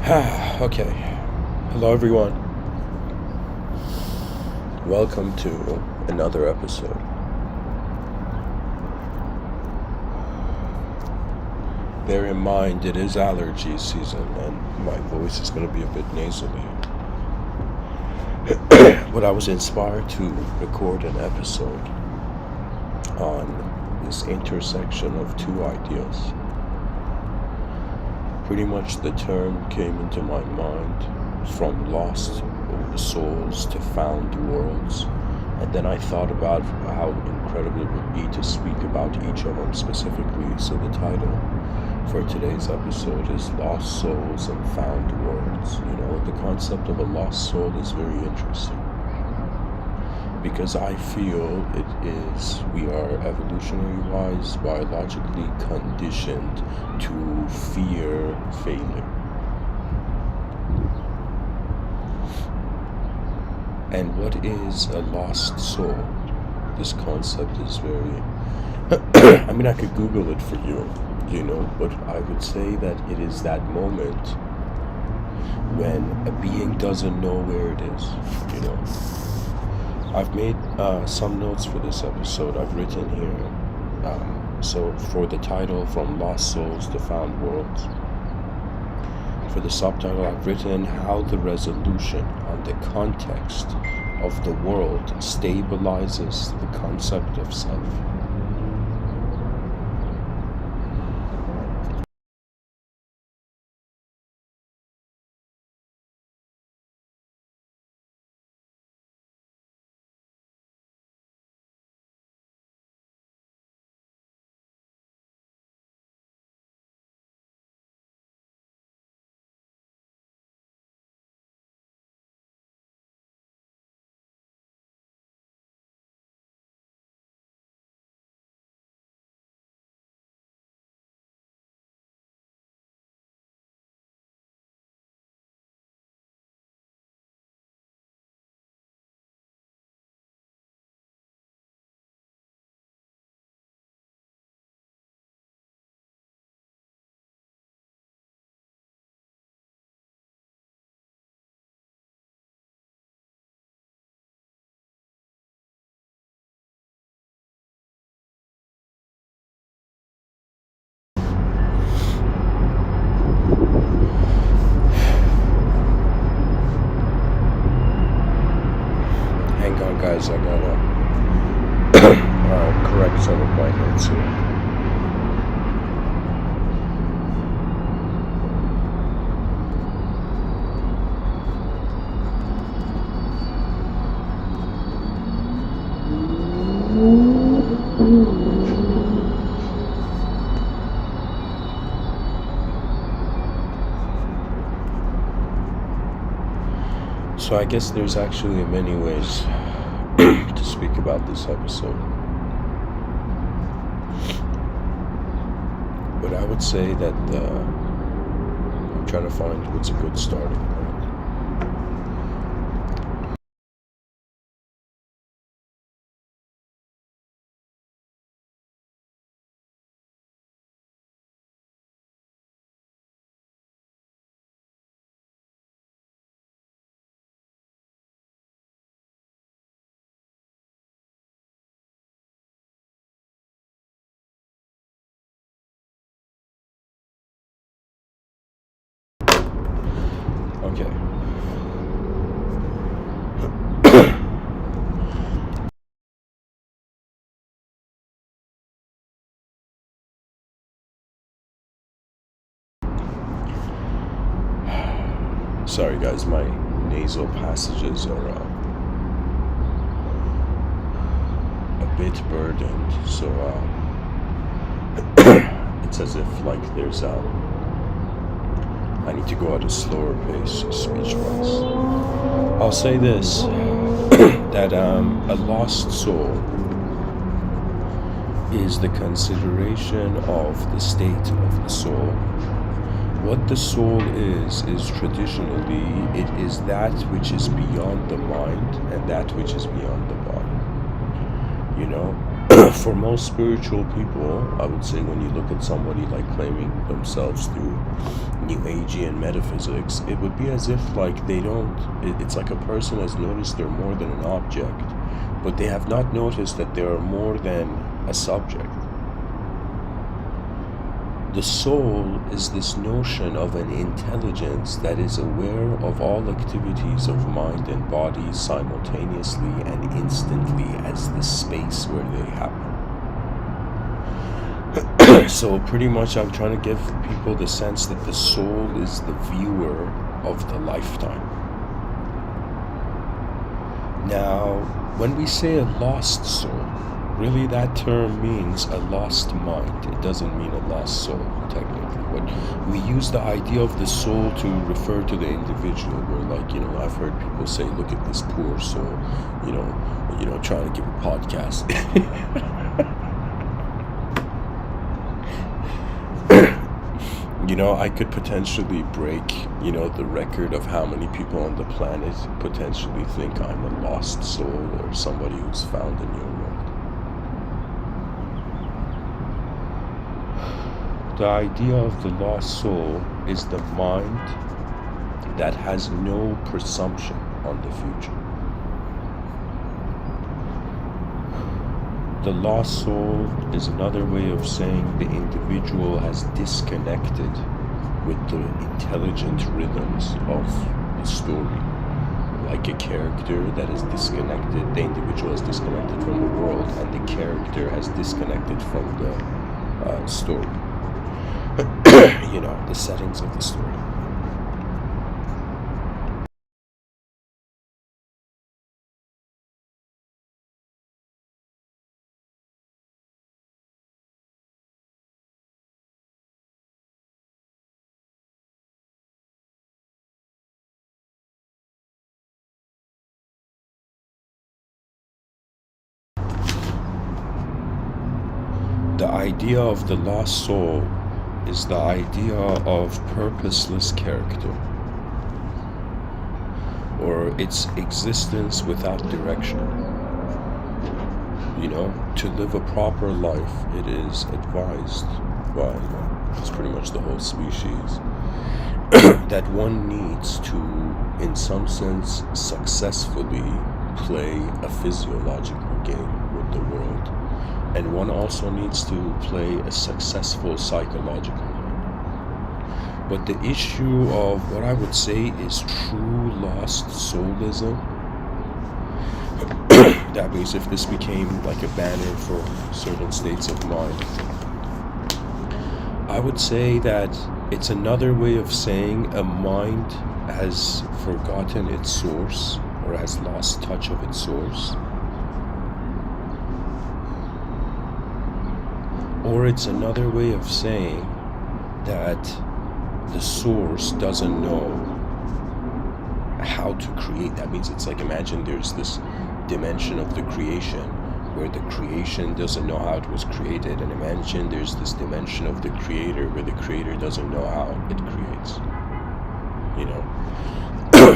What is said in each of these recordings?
Okay. Hello, everyone. Welcome to another episode. Bear in mind, it is allergy season, and my voice is going to be a bit nasally. But I was inspired to record an episode on this intersection of two ideas. Pretty much the term came into my mind from lost souls to found worlds, and then I thought about how incredible it would be to speak about each of them specifically. So the title for today's episode is Lost Souls and Found Worlds. The concept of a lost soul is very interesting, because I feel we are evolutionary wise, biologically conditioned to fear failure. And what is a lost soul? This concept is very, I could Google it for you, but I would say that it is that moment when a being doesn't know where it is, I've made some notes for this episode. I've written here. So for the title, From Lost Souls to Found Worlds. For the subtitle, I've written how the resolution on the context of the world stabilizes the concept of self. Hang on, guys, I gotta correct some of my notes here. So I guess there's actually many ways to speak about this episode. But I would say that I'm trying to find what's a good starting point. Okay. Sorry guys, my nasal passages are a bit burdened, so it's as if like there's I need to go at a slower pace speech-wise. I'll say this, that a lost soul is the consideration of the state of the soul. What the soul is traditionally, it is that which is beyond the mind and that which is beyond the body. For most spiritual people, I would say when you look at somebody like claiming themselves through New Agean metaphysics, it would be as if like they don't, it's like a person has noticed they're more than an object, but they have not noticed that they are more than a subject. The soul is this notion of an intelligence that is aware of all activities of mind and body simultaneously and instantly as the space where they happen. So pretty much I'm trying to give people the sense that the soul is the viewer of the lifetime. Now, when we say a lost soul, really that term means a lost mind. It doesn't mean a lost soul, technically. But we use the idea of the soul to refer to the individual, where like, I've heard people say, look at this poor soul, trying to give a podcast. I could potentially break, the record of how many people on the planet potentially think I'm a lost soul or somebody who's found a new world. The idea of the lost soul is the mind that has no presumption on the future. The lost soul is another way of saying the individual has disconnected with the intelligent rhythms of the story. Like a character that is disconnected, the individual is disconnected from the world, and the character has disconnected from the story. The settings of the story. The idea of the lost soul is the idea of purposeless character, or its existence without direction. To live a proper life, it is advised by, it's pretty much the whole species, that one needs to, in some sense, successfully play a physiological game with the world. And one also needs to play a successful psychological game. But the issue of what I would say is true lost soulism, that means if this became like a banner for certain states of mind, I would say that it's another way of saying a mind has forgotten its source or has lost touch of its source. Or it's another way of saying that the source doesn't know how to create. That means it's like, imagine there's this dimension of the creation where the creation doesn't know how it was created, and imagine there's this dimension of the creator where the creator doesn't know how it creates.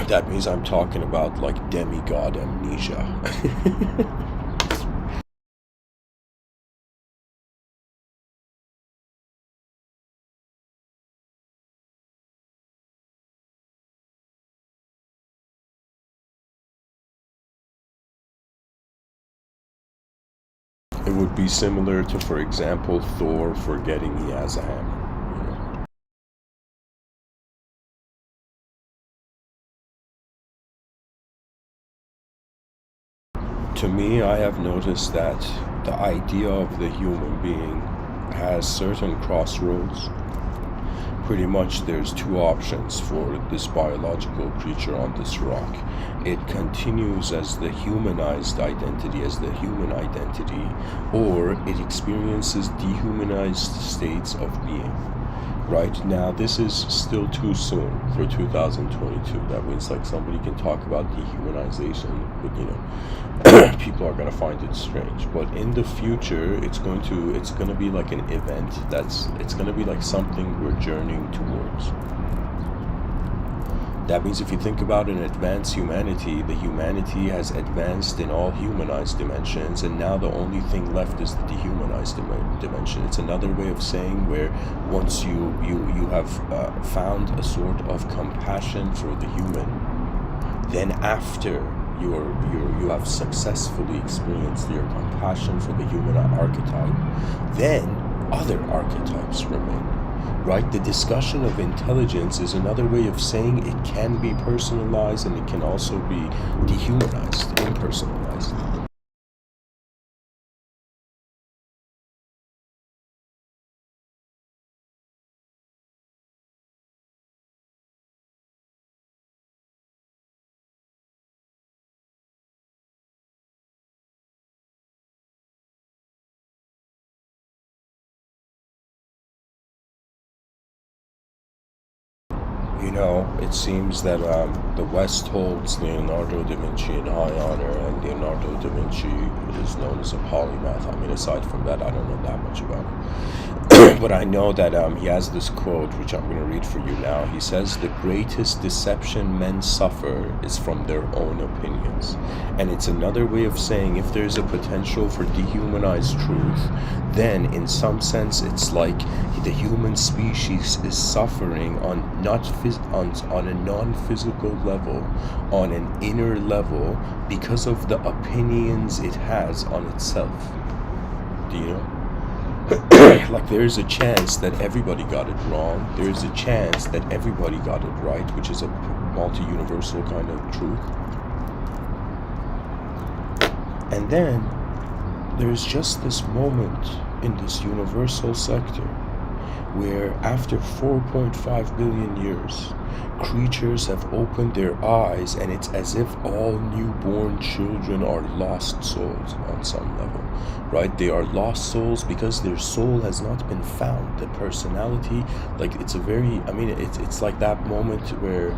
That means I'm talking about like demigod amnesia. It would be similar to, for example, Thor forgetting he has a hammer. To me, I have noticed that the idea of the human being has certain crossroads. Pretty much there's two options for this biological creature on this rock. It continues as the humanized identity, as the human identity, or it experiences dehumanized states of being. Right now, this is still too soon for 2022. That means like somebody can talk about dehumanization, but people are gonna find it strange. But in the future, it's gonna be like an event. It's gonna be like something we're journeying towards. That means if you think about an advanced humanity, the humanity has advanced in all humanized dimensions, and now the only thing left is the dehumanized dimension. It's another way of saying where once you have found a sort of compassion for the human, then after you have successfully experienced your compassion for the human archetype, then other archetypes remain. Right? The discussion of intelligence is another way of saying it can be personalized and it can also be dehumanized, impersonalized. You know, it seems that the West holds Leonardo da Vinci in high honor, and Leonardo da Vinci is known as a polymath. I mean, aside from that, I don't know that much about him. But I know that he has this quote, which I'm going to read for you now. He says, "The greatest deception men suffer is from their own opinions." And it's another way of saying if there's a potential for dehumanized truth, then in some sense it's like the human species is suffering on on a non-physical level, on an inner level, because of the opinions it has on itself. Do you know? Like there's a chance that everybody got it wrong. There's a chance that everybody got it right, which is a multi-universal kind of truth. And then there's just this moment in this universal sector where after 4.5 billion years, creatures have opened their eyes, and it's as if all newborn children are lost souls on some level, right? They are lost souls because their soul has not been found. The personality, like it's a very, I mean, it's like that moment where,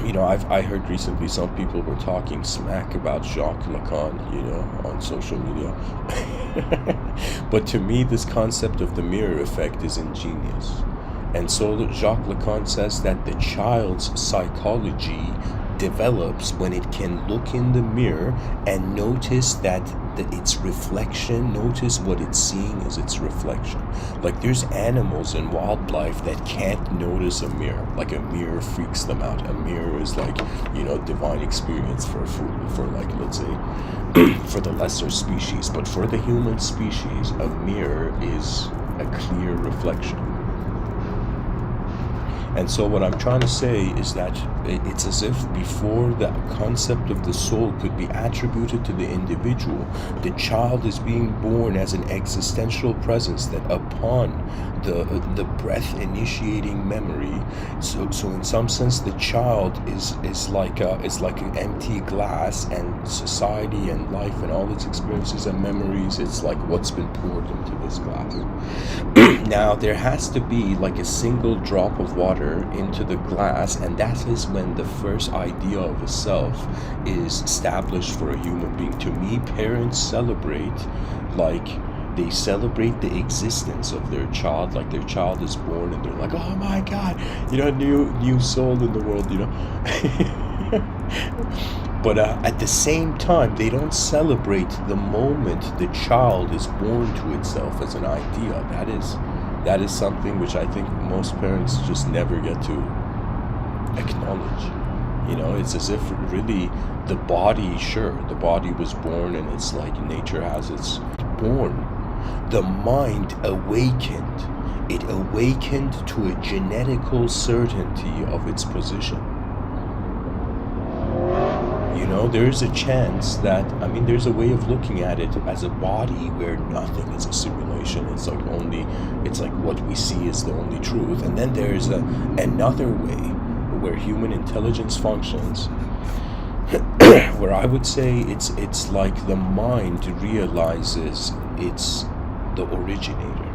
you know, I heard recently some people were talking smack about Jacques Lacan, you know, on social media. But to me, this concept of the mirror effect is ingenious. And so Jacques Lacan says that the child's psychology develops when it can look in the mirror and notice that its reflection, notice what it's seeing is its reflection. Like there's animals in wildlife that can't notice a mirror. Like a mirror freaks them out. A mirror is like, you know, divine experience for like, let's say, for the lesser species. But for the human species, a mirror is a clear reflection. And so what I'm trying to say is that it's as if before the concept of the soul could be attributed to the individual, the child is being born as an existential presence that upon the breath initiating memory, so in some sense the child is like an empty glass, and society and life and all its experiences and memories, it's like what's been poured into this glass. Now there has to be like a single drop of water into the glass, and that is when the first idea of a self is established for a human being. To me, parents celebrate, like they celebrate the existence of their child, like their child is born and they're like, oh my god, you know, new soul in the world, you know. But at the same time, they don't celebrate the moment the child is born to itself as an idea. That is something which I think most parents just never get to acknowledge. You know, it's as if really the body, sure, the body was born and it's like nature has its born. The mind awakened. It awakened to a genetical certainty of its position. You know, there is a chance that, I mean, there's a way of looking at it as a body where nothing is a simulation. It's like what we see is the only truth. And then there's another way where human intelligence functions, where I would say it's like the mind realizes it's the originator.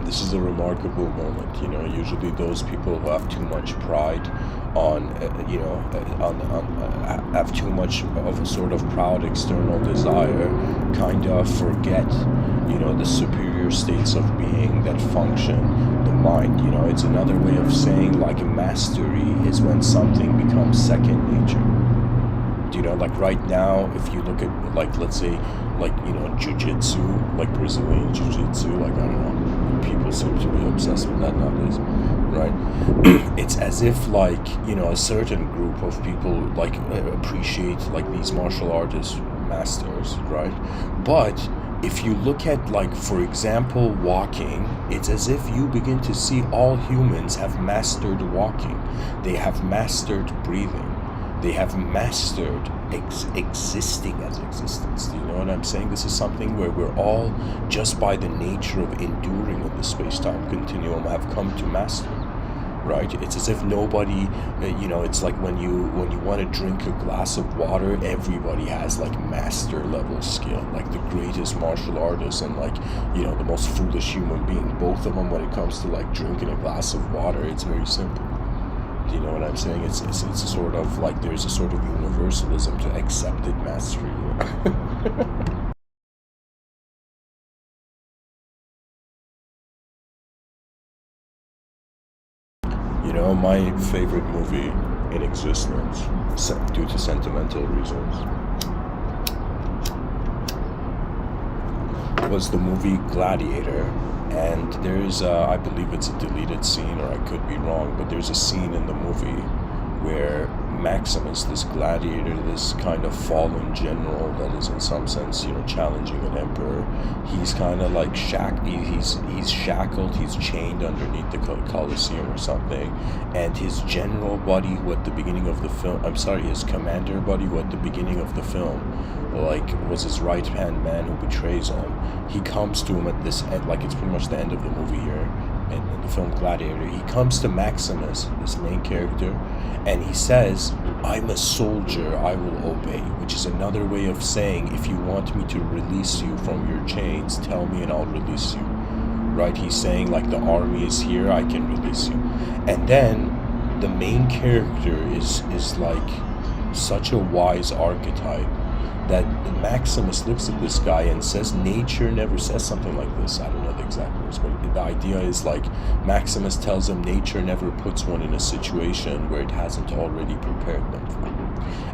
This is a remarkable moment, you know. Usually those people who have too much pride have too much of a sort of proud external desire, kind of forget, you know, the superior states of being that function, the mind, you know. It's another way of saying like mastery is when something becomes second nature. You know, like right now, if you look at, like, let's say, like, you know, jiu-jitsu, like Brazilian jiu-jitsu, like, I don't know, people seem to be obsessed with that nowadays, right? It's as if, like, you know, a certain group of people, like, appreciate, like, these martial artist masters, right? But if you look at, like, for example, walking, it's as if you begin to see all humans have mastered walking. They have mastered breathing. They have mastered existing as existence. Do you know what I'm saying? This is something where we're all, just by the nature of enduring in the space-time continuum, have come to master. Right? It's as if nobody, you know, it's like when you want to drink a glass of water, everybody has like master level skill, like the greatest martial artist and, like, you know, the most foolish human being. Both of them, when it comes to like drinking a glass of water, it's very simple. Do you know what I'm saying? It's a sort of like, there's a sort of universalism to accepted mastery. You know, my favorite movie in existence, due to sentimental reasons, was the movie Gladiator. And there's, I believe it's a deleted scene, or I could be wrong, but there's a scene in the movie where Maximus, this gladiator, this kind of fallen general that is in some sense, you know, challenging an emperor, he's kind of like he's shackled, he's chained underneath the Colosseum or something, and his general buddy, who at the beginning of the film, his commander buddy, who at the beginning of the film, like, was his right-hand man who betrays him, he comes to him at this end, like, it's pretty much the end of the movie here, in the film Gladiator. He comes to Maximus, this main character, and he says, "I'm a soldier, I will obey," which is another way of saying, if you want me to release you from your chains, tell me and I'll release you. Right? He's saying, like, the army is here, I can release you. And then the main character is like such a wise archetype that Maximus looks at this guy and says, nature never says something like this. I don't know the exact words, but the idea is, like, Maximus tells him nature never puts one in a situation where it hasn't already prepared them for.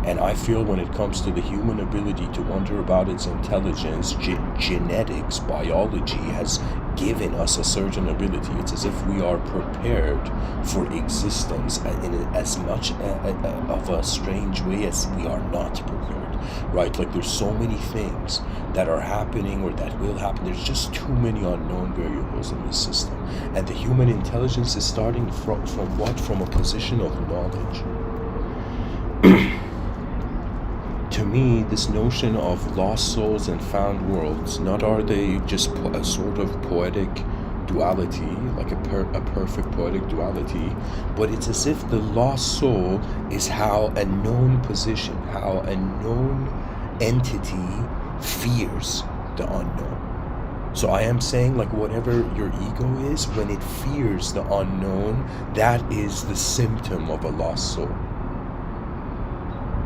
And I feel when it comes to the human ability to wonder about its intelligence, genetics, biology has given us a certain ability. It's as if we are prepared for existence in as much of a strange way as we are not prepared. Right? Like, there's so many things that are happening or that will happen. There's just too many unknown variables in this system. And the human intelligence is starting from what? From a position of knowledge. To me, this notion of lost souls and found worlds, not are they just a sort of poetic duality, like a perfect poetic duality, but it's as if the lost soul is how a known position, how a known entity fears the unknown. So I am saying, like, whatever your ego is, when it fears the unknown, that is the symptom of a lost soul.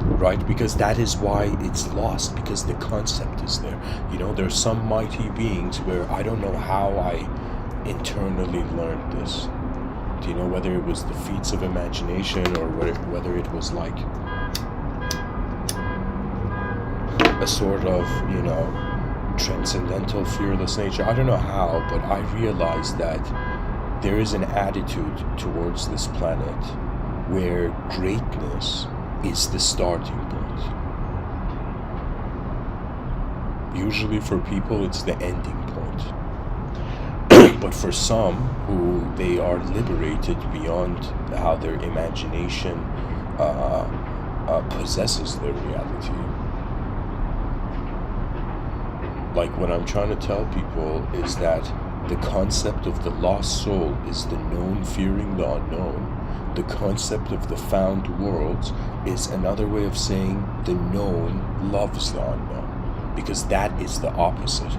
Right? Because that is why it's lost, because the concept is there. You know, there's some mighty beings where I don't know how I internally learned this. Do you know, whether it was the feats of imagination or whether it was like a sort of, you know, transcendental fearless nature. I don't know how, but I realized that there is an attitude towards this planet where greatness is the starting point. Usually for people it's the ending point. But for some who they are liberated beyond how their imagination possesses their reality. Like, what I'm trying to tell people is that the concept of the lost soul is the known fearing the unknown. The concept of the found worlds is another way of saying the known loves the unknown, because that is the opposite.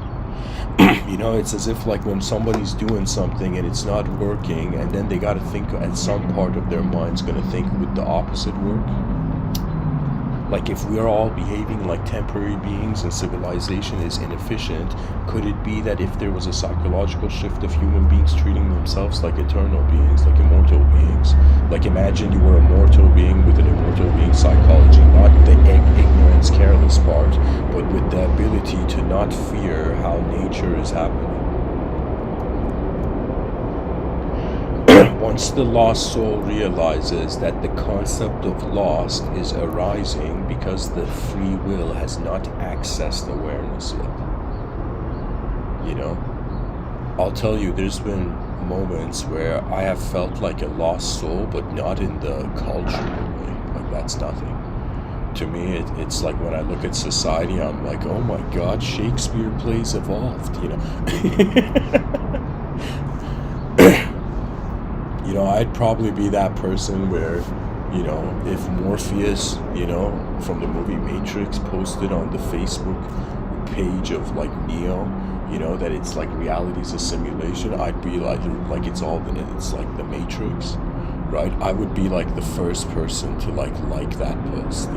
You know, it's as if, like, when somebody's doing something and it's not working, and then they got to think, at some part of their mind's going to think, would the opposite work? Like, if we are all behaving like temporary beings and civilization is inefficient, could it be that if there was a psychological shift of human beings treating themselves like eternal beings, like immortal beings? Like, imagine you were a mortal being with an immortal being psychology, not the ignorance, careless part, but with the ability to not fear how nature is happening. Once the lost soul realizes that the concept of lost is arising because the free will has not accessed awareness yet. You know? I'll tell you, there's been moments where I have felt like a lost soul, but not in the cultural way. Like, that's nothing. To me, it's like when I look at society, I'm like, oh my god, Shakespeare plays evolved, you know? You know, I'd probably be that person where, you know, if Morpheus, you know, from the movie Matrix posted on the Facebook page of like Neo, you know, that it's like reality's a simulation, I'd be like it's like the Matrix, right? I would be like the first person to like that post.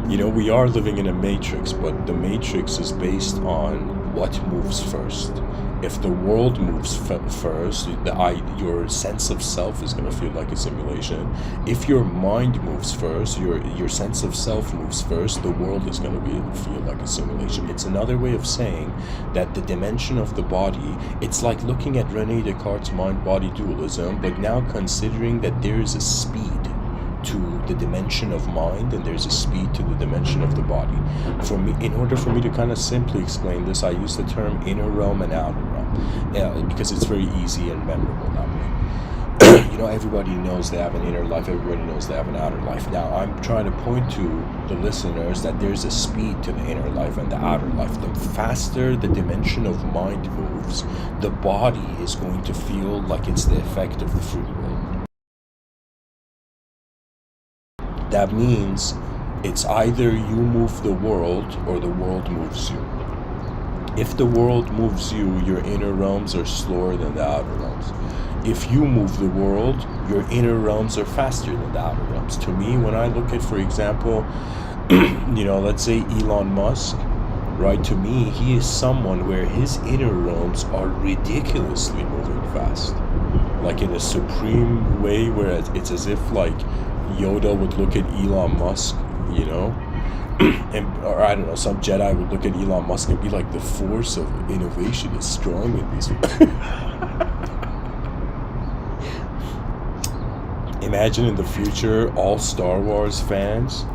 You know, we are living in a matrix, but the matrix is based on what moves first. If the world moves first, your sense of self is going to feel like a simulation. If your mind moves first, your sense of self moves first, the world is going to feel like a simulation. It's another way of saying that the dimension of the body, it's like looking at René Descartes' mind-body dualism, but now considering that there is a speed to the dimension of mind and there's a speed to the dimension of the body. For me, in order for me to kind of simply explain this, I use the term inner realm and outer realm, because it's very easy and memorable that way. You know, everybody knows they have an inner life, everybody knows they have an outer life. Now, I'm trying to point to the listeners that there's a speed to the inner life and the outer life. The faster the dimension of mind moves, the body is going to feel like it's the effect of the free will. That means it's either you move the world or the world moves you. If the world moves you, your inner realms are slower than the outer realms. If you move the world, your inner realms are faster than the outer realms. To me, when I look at, for example, you know, let's say Elon Musk, right? To me, he is someone where his inner realms are ridiculously moving fast. Like in a supreme way where it's as if like Yoda would look at Elon Musk, you know, or I don't know, some Jedi would look at Elon Musk and be like, the force of innovation is strong in these people. Imagine in the future, all Star Wars fans,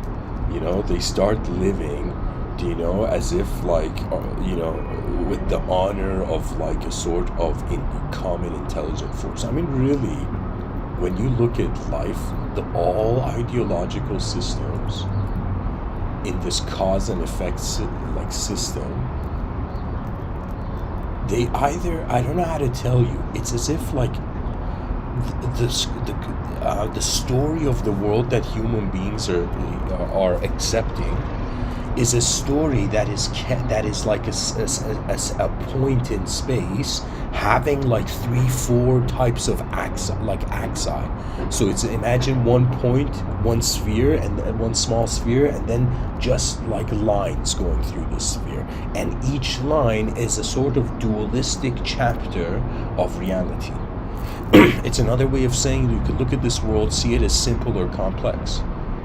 you know, they start living, you know, as if like, you know, with the honor of like a sort of common intelligent force. I mean, really, when you look at life, all ideological systems in this cause and effect like system, they either, I don't know how to tell you, it's as if like the story of the world that human beings are accepting is a story that is like a point in space having like 3-4 types of axi. So it's, imagine one point, one sphere, and one small sphere, and then just like lines going through the sphere, and each line is a sort of dualistic chapter of reality. It's another way of saying you could look at this world, see it as simple or complex,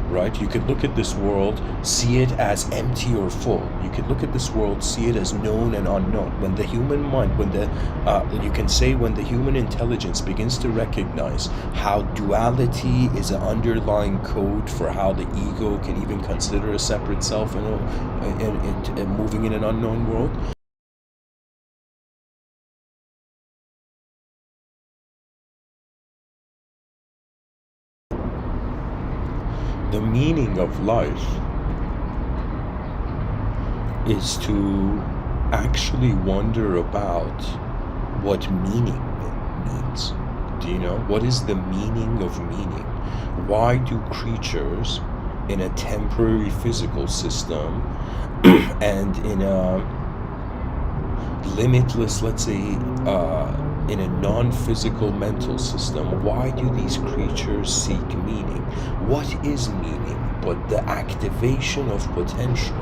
right? You could look at this world, see it as empty or full. You could look at this world, see it as known and unknown. When the human mind, you can say when the human intelligence begins to recognize how duality is an underlying code for how the ego can even consider a separate self and moving in an unknown world. The meaning of life is to actually wonder about what meaning means. Do you know? What is the meaning of meaning? Why do creatures in a temporary physical system and in a limitless, let's say, in a non-physical mental system, why do these creatures seek meaning? What is meaning but the activation of potential?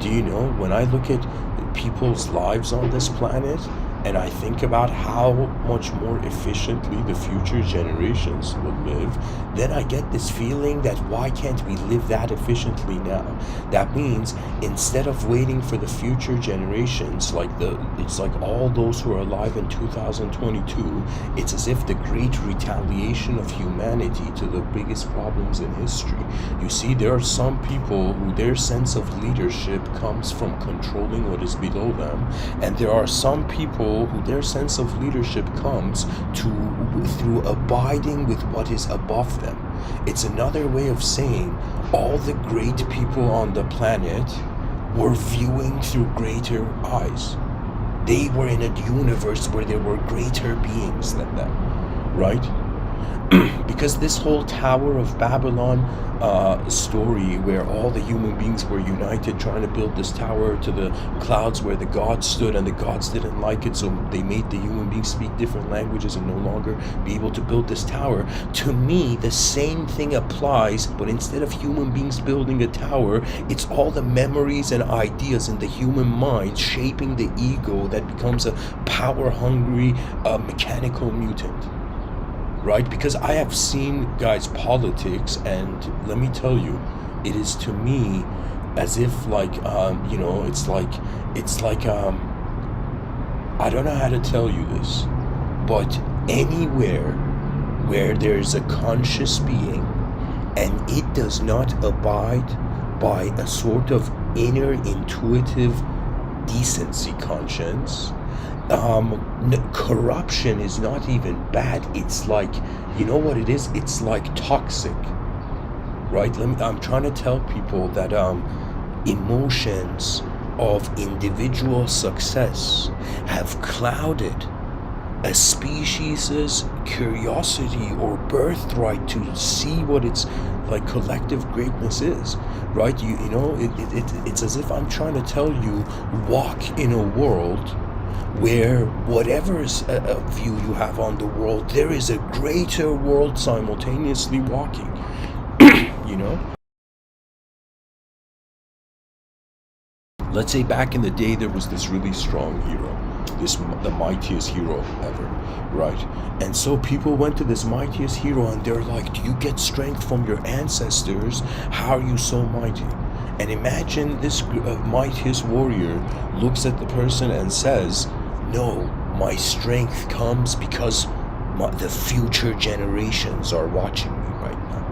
Do you know, when I look at people's lives on this planet and I think about how much more efficiently the future generations will live, then I get this feeling that why can't we live that efficiently now? That means instead of waiting for the future generations, it's like all those who are alive in 2022, it's as if the great retaliation of humanity to the biggest problems in history. You see, there are some people who their sense of leadership comes from controlling what is below them, and there are some people who their sense of leadership comes through abiding with what is above them. It's another way of saying all the great people on the planet were viewing through greater eyes. They were in a universe where there were greater beings than them, right? Because this whole Tower of Babylon story, where all the human beings were united trying to build this tower to the clouds where the gods stood, and the gods didn't like it, so they made the human beings speak different languages and no longer be able to build this tower. To me, the same thing applies, but instead of human beings building a tower, it's all the memories and ideas in the human mind shaping the ego that becomes a power-hungry mechanical mutant. Right? Because I have seen, guys, politics, and let me tell you, it is to me as if it's like I don't know how to tell you this, but anywhere where there's a conscious being and it does not abide by a sort of inner intuitive decency conscience, corruption is not even bad. It's like, you know what it is? It's like toxic, right? I'm trying to tell people that emotions of individual success have clouded a species' curiosity or birthright to see what its like collective greatness is, right? You know, it's as if I'm trying to tell you, walk in a world where whatever view you have on the world, there is a greater world simultaneously walking, you know? Let's say back in the day there was this really strong hero, the mightiest hero ever, right? And so people went to this mightiest hero and they're like, do you get strength from your ancestors? How are you so mighty? And imagine this mightiest warrior looks at the person and says, no, my strength comes because the future generations are watching me right now.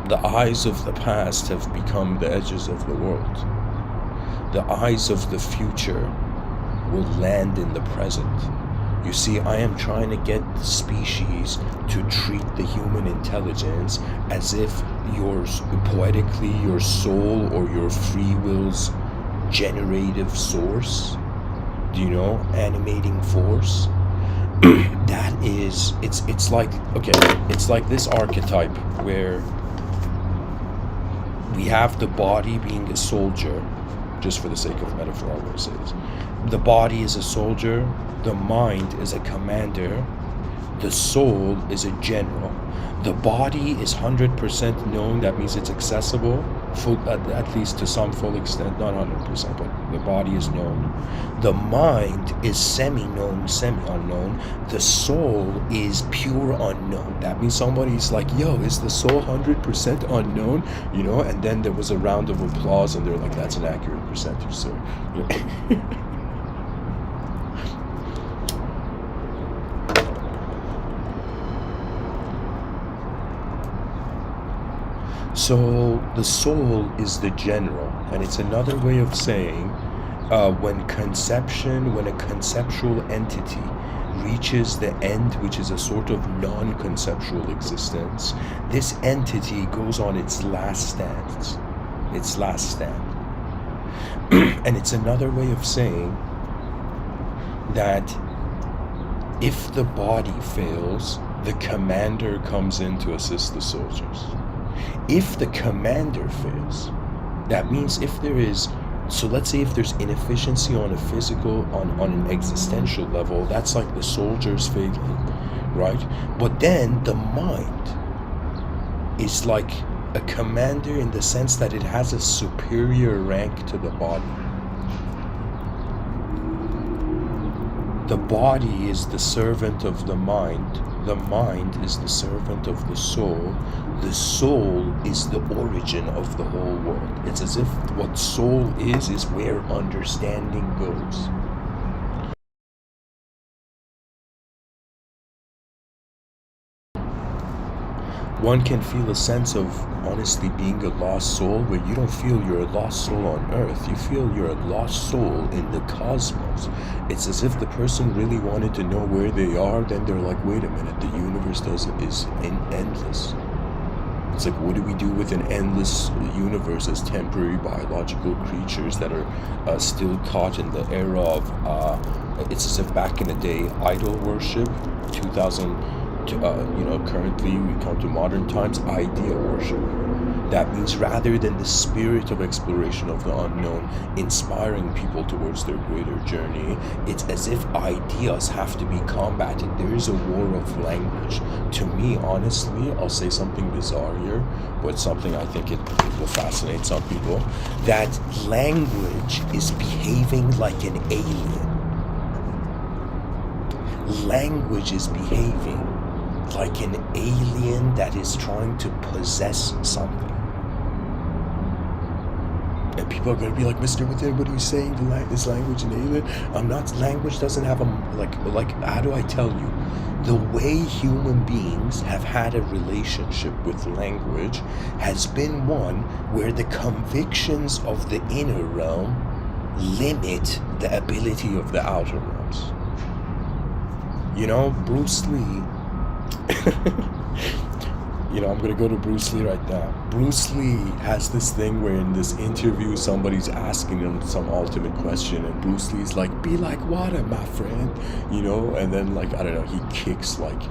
The eyes of the past have become the edges of the world. The eyes of the future will land in the present. You see, I am trying to get the species to treat the human intelligence as if poetically your soul or your free will's generative source, do you know, animating force. That is, it's like, okay, it's like this archetype where we have the body being a soldier, just for the sake of metaphor, I'm going to say this. The body is a soldier, the mind is a commander, the soul is a general. The body is 100% known, that means it's accessible, at least to some full extent, not 100%, but the body is known. The mind is semi-known, semi-unknown. The soul is pure unknown. That means somebody's like, yo, is the soul 100% unknown? You know, and then there was a round of applause and they're like, that's an accurate percentage, sir. So the soul is the general, and it's another way of saying when a conceptual entity reaches the end, which is a sort of non-conceptual existence, this entity goes on its last stand. And it's another way of saying that if the body fails, the commander comes in to assist the soldiers. If the commander fails, that means if there is So let's say if there's inefficiency on a physical, on an existential level, that's like the soldier's failing, right? But then the mind is like a commander in the sense that it has a superior rank to the body. The body is the servant of the mind is the servant of the soul is the origin of the whole world. It's as if what soul is where understanding goes. One can feel a sense of honestly being a lost soul where you don't feel you're a lost soul on earth. You feel you're a lost soul in the cosmos. It's as if the person really wanted to know where they are, then they're like, wait a minute, the universe is endless. It's like, what do we do with an endless universe as temporary biological creatures that are still caught in the era of, it's as if back in the day, idol worship, 2000, currently we come to modern times, idea worship. That means rather than the spirit of exploration of the unknown inspiring people towards their greater journey, it's as if ideas have to be combated. There is a war of language. To me, honestly, I'll say something bizarre here, but something I think it will fascinate some people, that language is behaving like an alien. Language is behaving like an alien that is trying to possess something. And people are going to be like, Mr. Within, what are you saying? Is language an alien? I'm not. Language doesn't have a, like, how do I tell you? The way human beings have had a relationship with language has been one where the convictions of the inner realm limit the ability of the outer realms. You know, Bruce Lee, I'm gonna go to Bruce Lee right now. Bruce Lee has this thing where in this interview somebody's asking him some ultimate question and Bruce Lee's like, be like water, my friend, and then like, I don't know, he kicks like,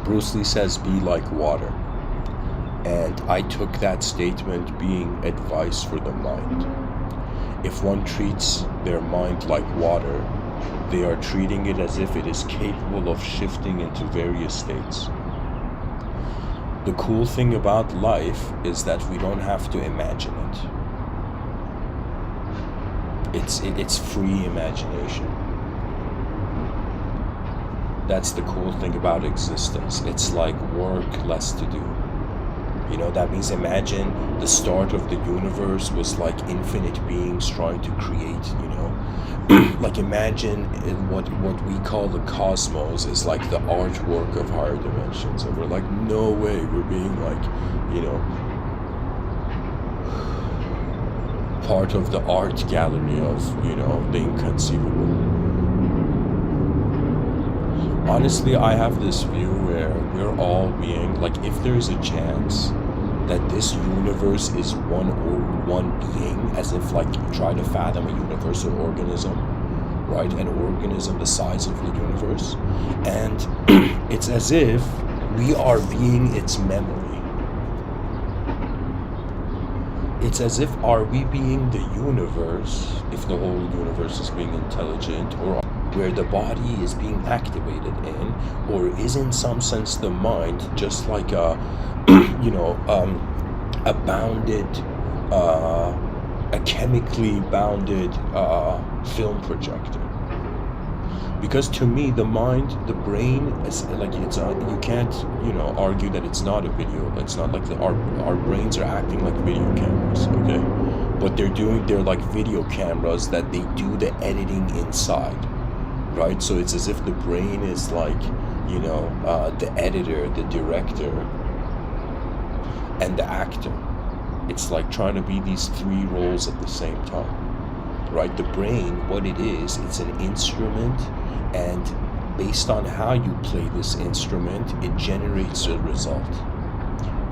Bruce Lee says, be like water. And I took that statement being advice for the mind. If one treats their mind like water, they are treating it as if it is capable of shifting into various states. The cool thing about life is that we don't have to imagine it. It's free imagination. That's the cool thing about existence. It's like work, less to do. That means imagine the start of the universe was like infinite beings trying to create, like imagine what we call the cosmos is like the artwork of higher dimensions. And we're like, no way, we're being like, part of the art gallery of, the inconceivable. Honestly, I have this view where we're all being, like, if there's a chance that this universe is one being, as if, like, you try to fathom a universal organism, right? An organism the size of the universe. And it's as if we are being its memory. It's as if, are we being the universe, if the whole universe is being intelligent, or where the body is being activated in, or is in some sense the mind just like a chemically bounded film projector? Because to me, the mind, the brain is like, you can't argue that it's not a video. It's not like our brains are acting like video cameras, okay? But they're like video cameras that they do the editing inside. Right? So it's as if the brain is like, the editor, the director, and the actor. It's like trying to be these three roles at the same time. Right? The brain, what it is, it's an instrument, and based on how you play this instrument, it generates a result.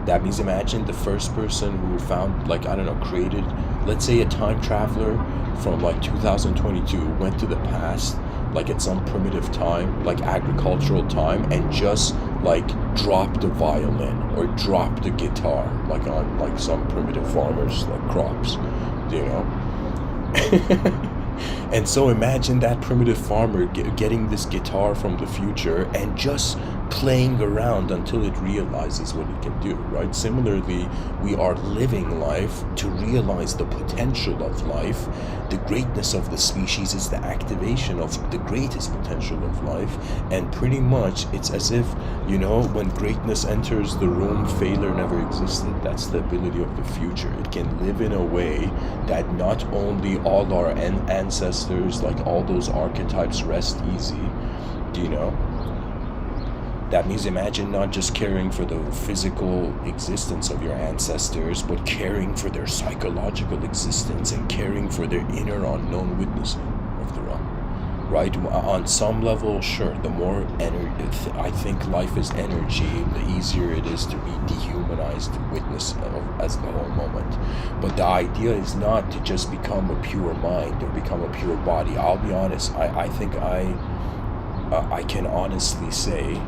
That means imagine the first person who found, like, I don't know, created, let's say a time traveler from like 2022 went to the past, like at some primitive time, like agricultural time, and just like dropped a violin or dropped a guitar, like on like some primitive farmers, like crops, you know? And so imagine that primitive farmer getting this guitar from the future and just playing around until it realizes what it can do, right? Similarly, we are living life to realize the potential of life. The greatness of the species is the activation of the greatest potential of life. And pretty much it's as if, you know, when greatness enters the room, failure never existed. That's the ability of the future. It can live in a way that not only all our ancestors, like all those archetypes, rest easy, you know? That means imagine not just caring for the physical existence of your ancestors, but caring for their psychological existence and caring for their inner unknown witnessing of the realm. Right? On some level, sure, the more energy, I think life is energy, the easier it is to be dehumanized witness of, as the whole moment. But the idea is not to just become a pure mind or become a pure body. I'll be honest, I think I can honestly say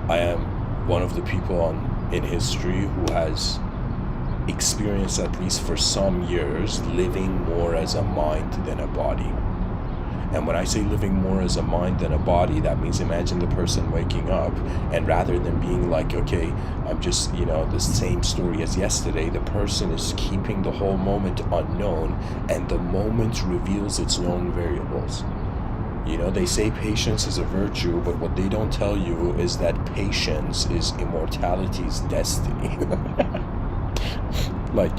I am one of the people in history who has experienced, at least for some years, living more as a mind than a body. And when I say living more as a mind than a body, that means imagine the person waking up, and rather than being like, okay, I'm just, you know, the same story as yesterday, the person is keeping the whole moment unknown, and the moment reveals its known variables. You know, they say patience is a virtue, but what they don't tell you is that patience is immortality's destiny. Like,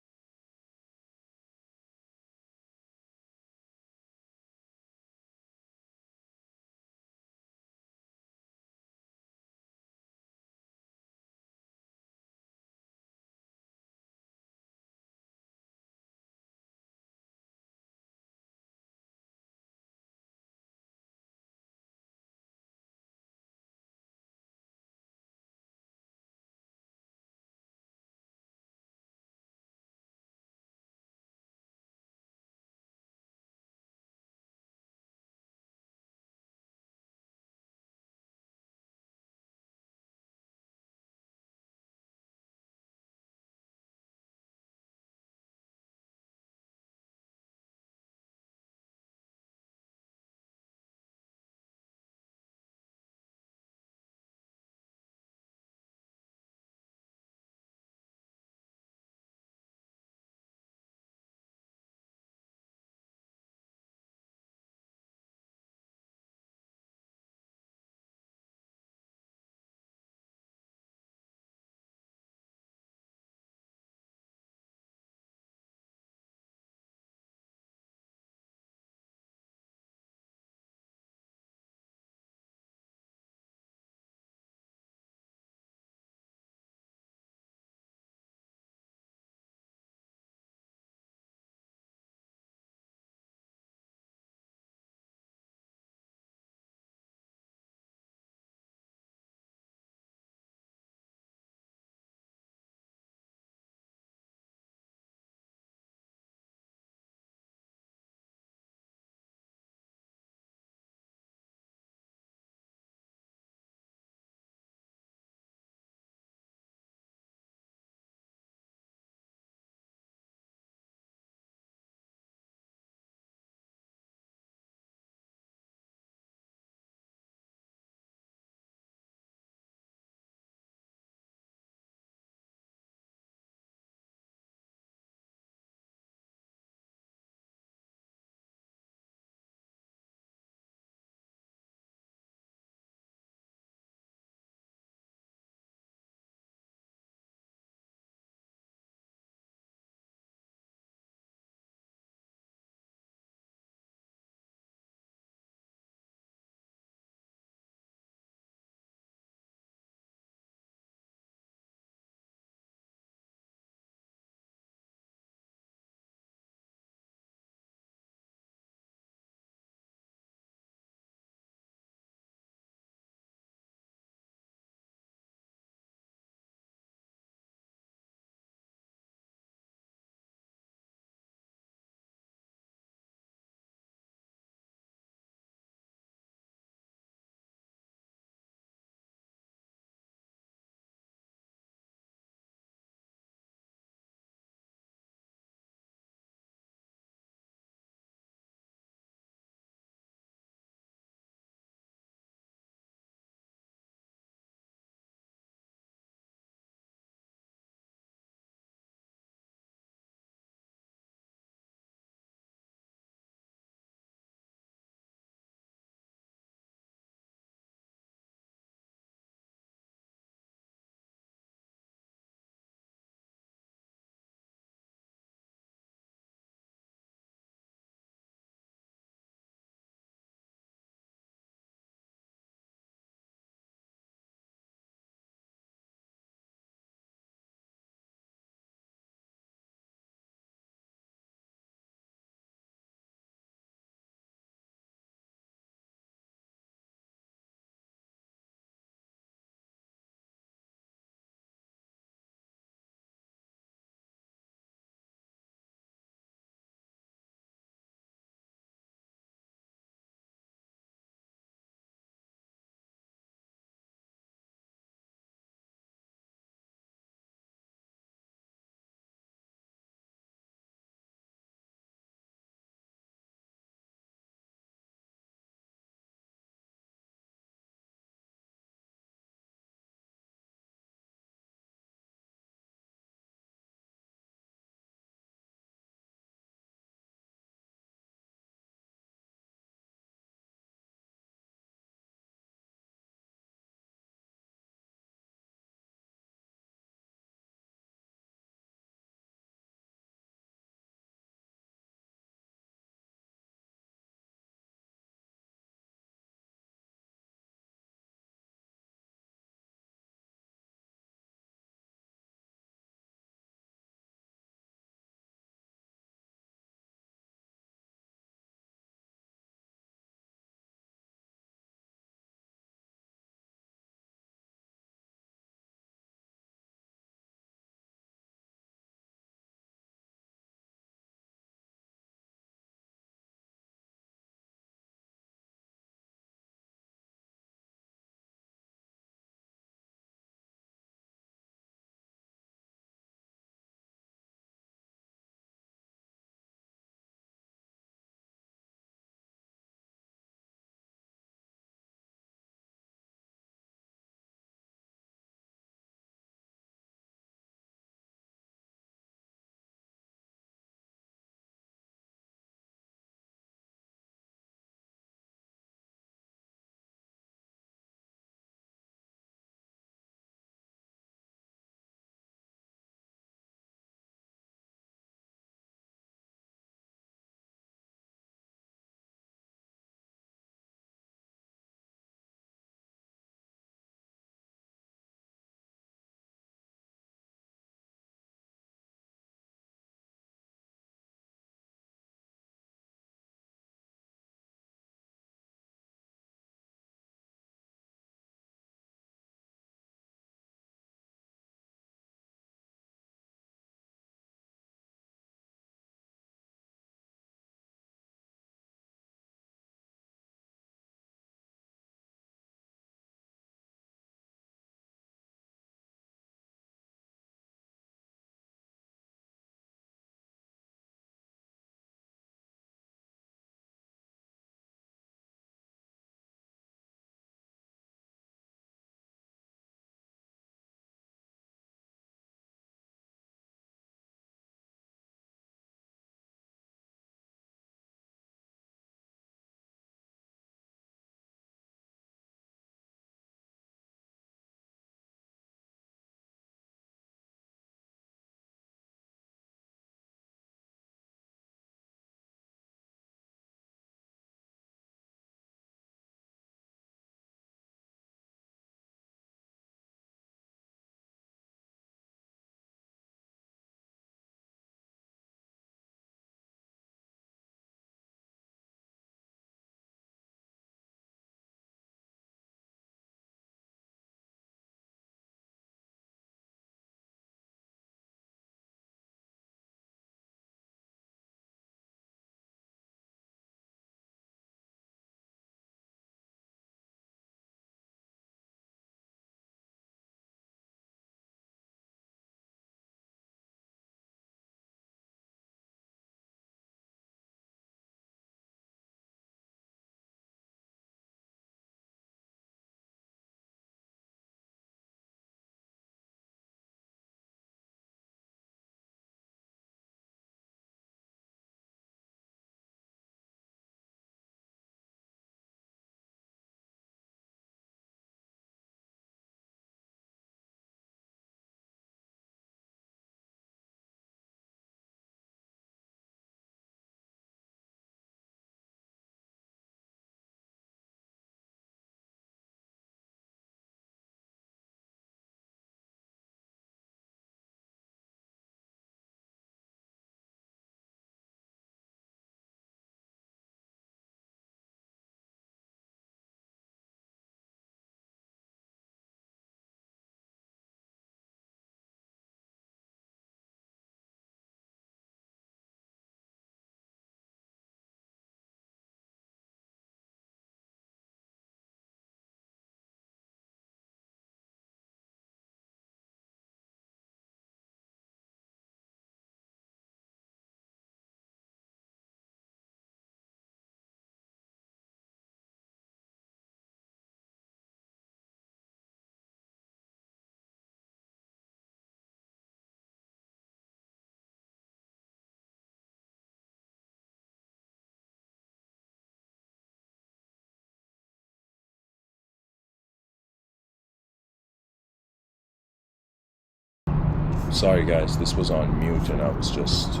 Sorry guys, this was on mute and I was just,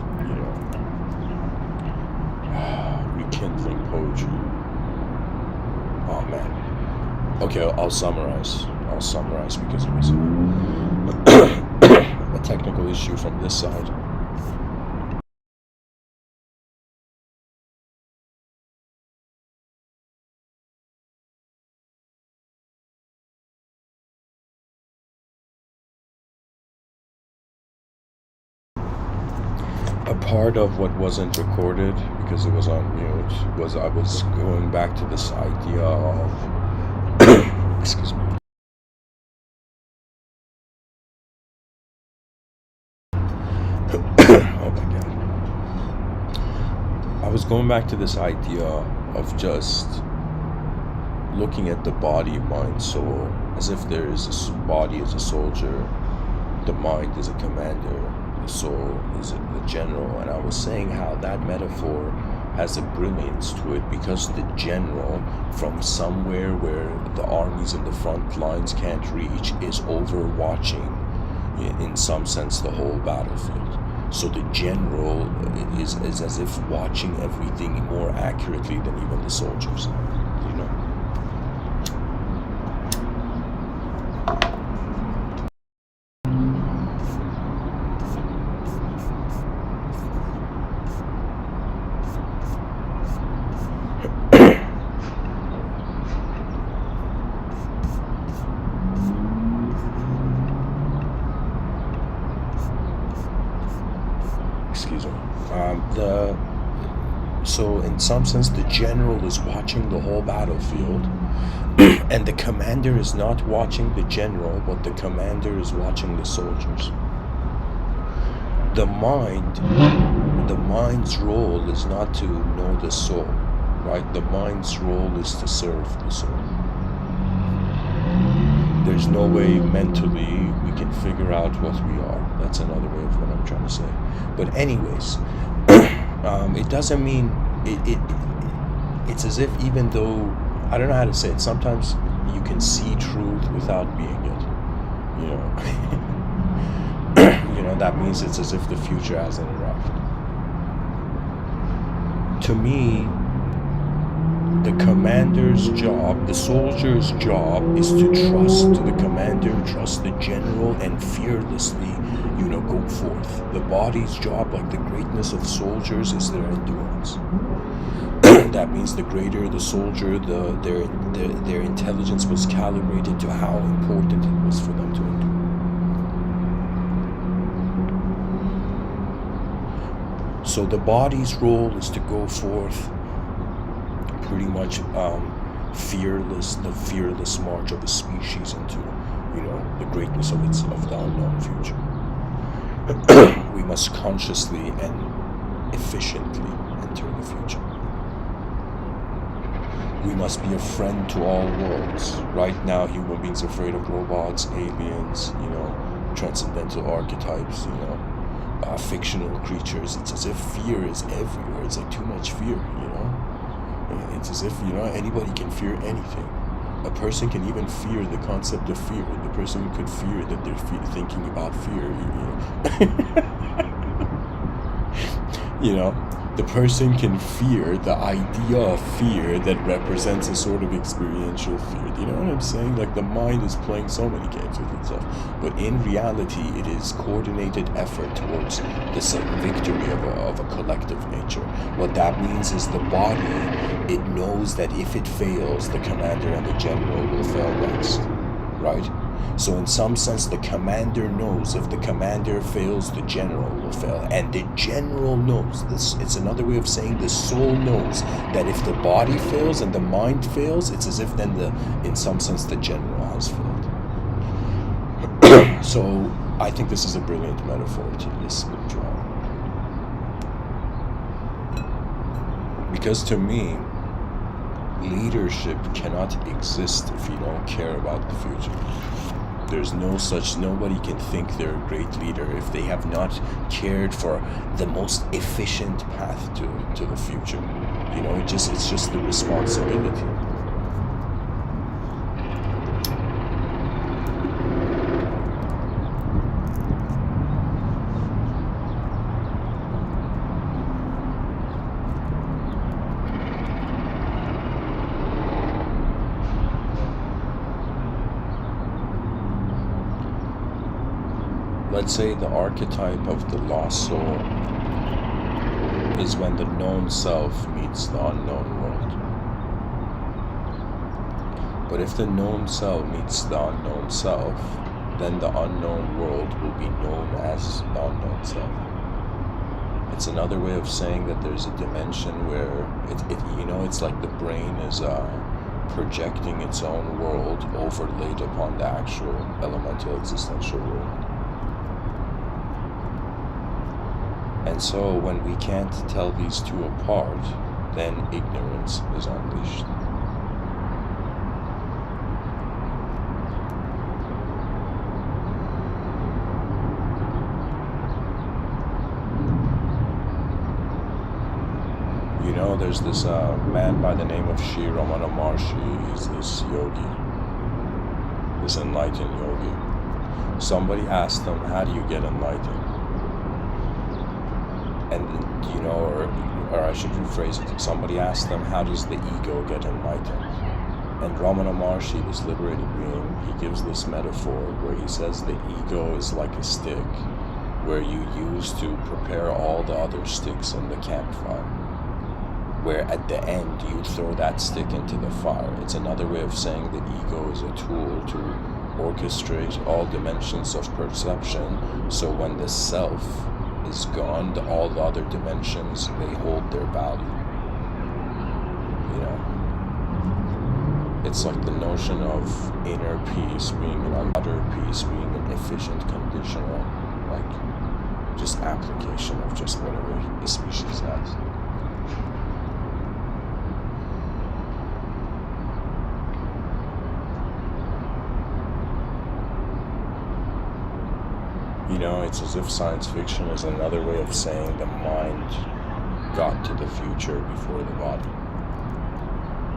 rekindling poetry. Oh man. Okay, I'll summarize. Because it was a technical issue from this side. A part of what wasn't recorded because it was on mute was I was going back to this idea of excuse me. Oh my god. I was going back to this idea of just looking at the body, mind, soul, as if there is a body as a soldier, the mind is a commander, the soul is the general. And I was saying how that metaphor has a brilliance to it because the general, from somewhere where the armies in the front lines can't reach, is overwatching, in some sense, the whole battlefield. So the general is as if watching everything more accurately than even the soldiers, you know. Excuse me. So in some sense, the general is watching the whole battlefield, and the commander is not watching the general, but the commander is watching the soldiers. The mind's role is not to know the soul, right? The mind's role is to serve the soul. There's no way mentally we can figure out what we are. That's another way of what I'm trying to say. But anyways, it doesn't mean it's as if, even though, I don't know how to say it, sometimes you can see truth without being it, you know. You know, that means it's as if the future hasn't arrived. To me, the commander's job, the soldier's job, is to trust the commander, trust the general, and fearlessly, go forth. The body's job, like the greatness of soldiers, is their endurance. That means the greater the soldier, their intelligence was calibrated to how important it was for them to endure. So the body's role is to go forth pretty much fearless, the fearless march of a species into, the greatness of the unknown future. We must consciously and efficiently enter the future. We must be a friend to all worlds. Right now, human beings are afraid of robots, aliens, transcendental archetypes, fictional creatures. It's as if fear is everywhere. It's like too much fear, It's as if, anybody can fear anything. A person can even fear the concept of fear. The person could fear that they're thinking about fear, The person can fear the idea of fear that represents a sort of experiential fear. Do you know what I'm saying? Like, the mind is playing so many games with itself. But in reality, it is coordinated effort towards this victory of a collective nature. What that means is the body, it knows that if it fails, the commander and the general will fail next. Right? So in some sense, the commander knows if the commander fails, the general will fail. And the general knows this. It's another way of saying the soul knows that if the body fails and the mind fails, it's as if then in some sense, the general has failed. So I think this is a brilliant metaphor to this spirituality. Because to me, leadership cannot exist if you don't care about the future. There's nobody can think they're a great leader if they have not cared for the most efficient path to the future. It's just the responsibility. let's say the archetype of the lost soul is when the known self meets the unknown world. But if the known self meets the unknown self, then the unknown world will be known as the unknown self. It's another way of saying that there's a dimension where it's like the brain is projecting its own world overlaid upon the actual elemental existential world. And so when we can't tell these two apart, then ignorance is unleashed. There's this man by the name of Sri Ramana Maharshi. He's this yogi, this enlightened yogi. Somebody asked him, how do you get enlightened? And, or I should rephrase it, somebody asked him, how does the ego get enlightened? And Ramana Maharshi, this liberated being, he gives this metaphor where he says the ego is like a stick where you use to prepare all the other sticks in the campfire, where at the end you throw that stick into the fire. It's another way of saying the ego is a tool to orchestrate all dimensions of perception, so when the self is gone, all the other dimensions, they hold their value. It's like the notion of inner peace being an outer peace being an efficient conditional, like just application of just whatever the species has. It's as if science fiction is another way of saying the mind got to the future before the body.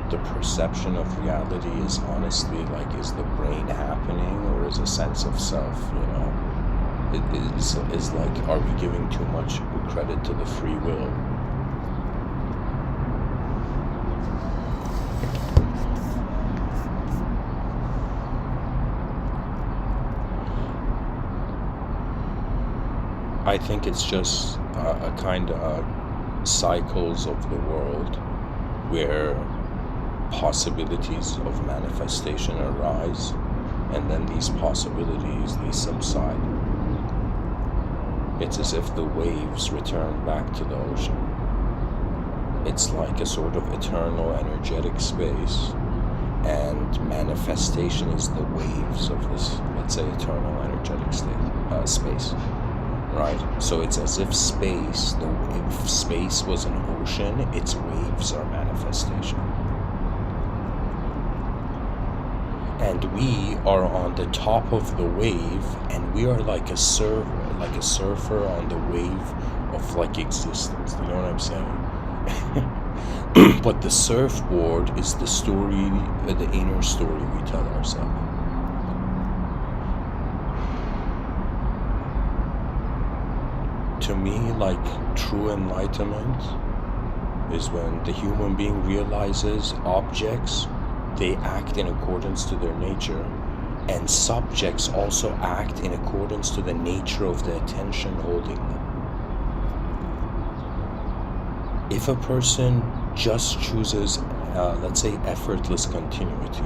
The perception of reality is honestly like, is the brain happening or is a sense of self, It is like, are we giving too much credit to the free will? I think it's just a kind of cycles of the world where possibilities of manifestation arise, and then these possibilities, they subside. It's as if the waves return back to the ocean. It's like a sort of eternal energetic space, and manifestation is the waves of this, let's say, eternal energetic space. Right? So it's as if space, if space was an ocean, its waves are manifestation. And we are on the top of the wave, and we are like a surfer on the wave of like existence. You know what I'm saying? But the surfboard is the story, the inner story we tell ourselves. To me, like, true enlightenment is when the human being realizes objects, they act in accordance to their nature, and subjects also act in accordance to the nature of the attention holding them. If a person just chooses, let's say, effortless continuity,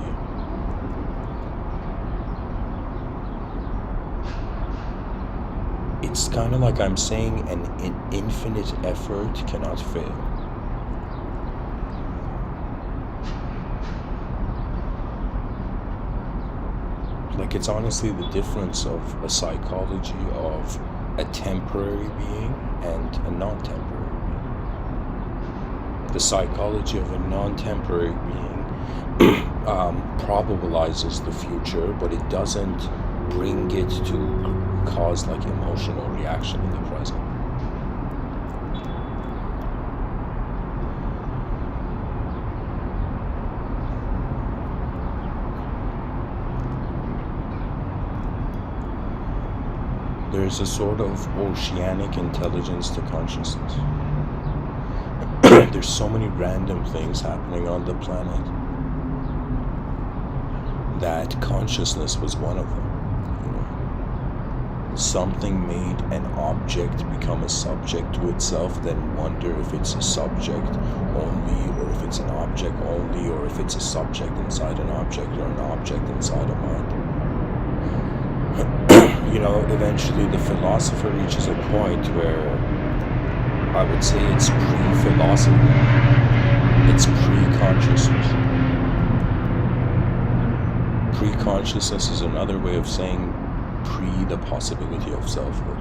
it's kind of like I'm saying an infinite effort cannot fail. Like, it's honestly the difference of a psychology of a temporary being and a non-temporary being. The psychology of a non-temporary being probabilizes the future, but it doesn't bring it to cause like emotional reaction in the present. There's a sort of oceanic intelligence to consciousness. There's so many random things happening on the planet that consciousness was one of them. something made an object become a subject to itself, then wonder if it's a subject only, or if it's an object only, or if it's a subject inside an object, or an object inside a mind. Eventually the philosopher reaches a point where I would say it's pre-philosophy, it's pre-consciousness. Pre-consciousness is another way of saying pre the possibility of selfhood.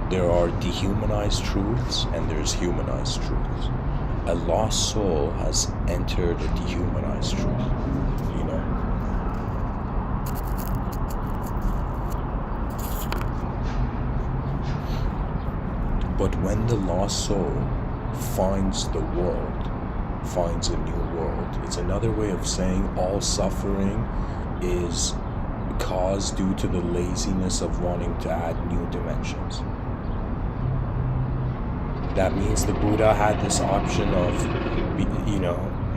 There are dehumanized truths and there's humanized truths. A lost soul has entered a dehumanized truth, But when the lost soul finds the world, finds a new world, it's another way of saying all suffering is caused due to the laziness of wanting to add new dimensions. That means the Buddha had this option of,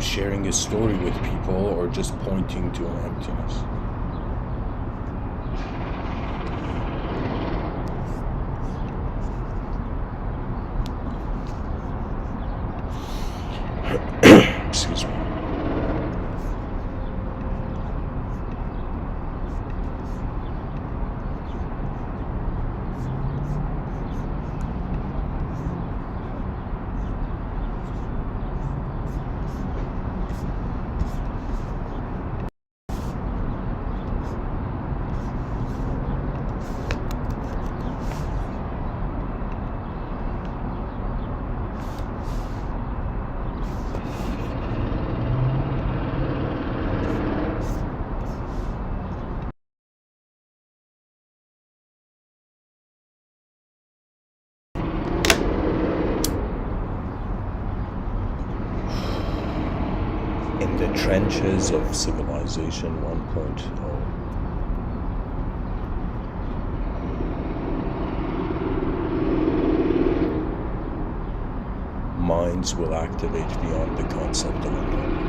sharing his story with people or just pointing to emptiness. Excuse me. In the trenches of civilization 1.0, minds will activate beyond the concept of unknown.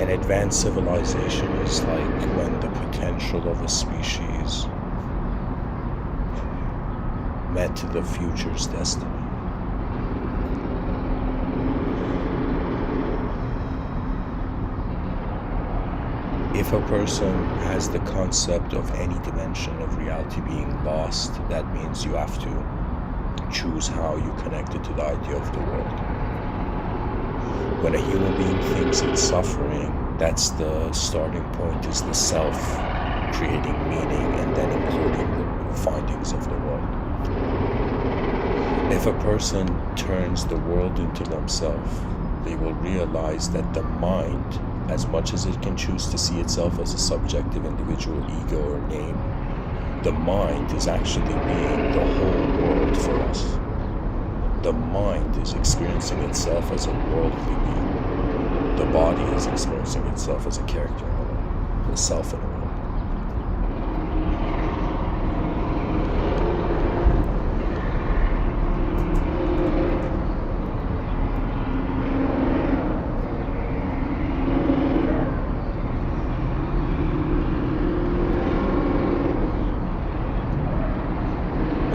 An advanced civilization is like when the potential of a species met the future's destiny. If a person has the concept of any dimension of reality being lost, that means you have to choose how you connect it to the idea of the world. When a human being thinks it's suffering, that's the starting point, is the self creating meaning and then including the findings of the world. If a person turns the world into themselves, they will realize that the mind, as much as it can choose to see itself as a subjective individual ego or name, the mind is actually being the whole world for us. The mind is experiencing itself as a worldly being. The body is experiencing itself as a character in a world, a self in a world.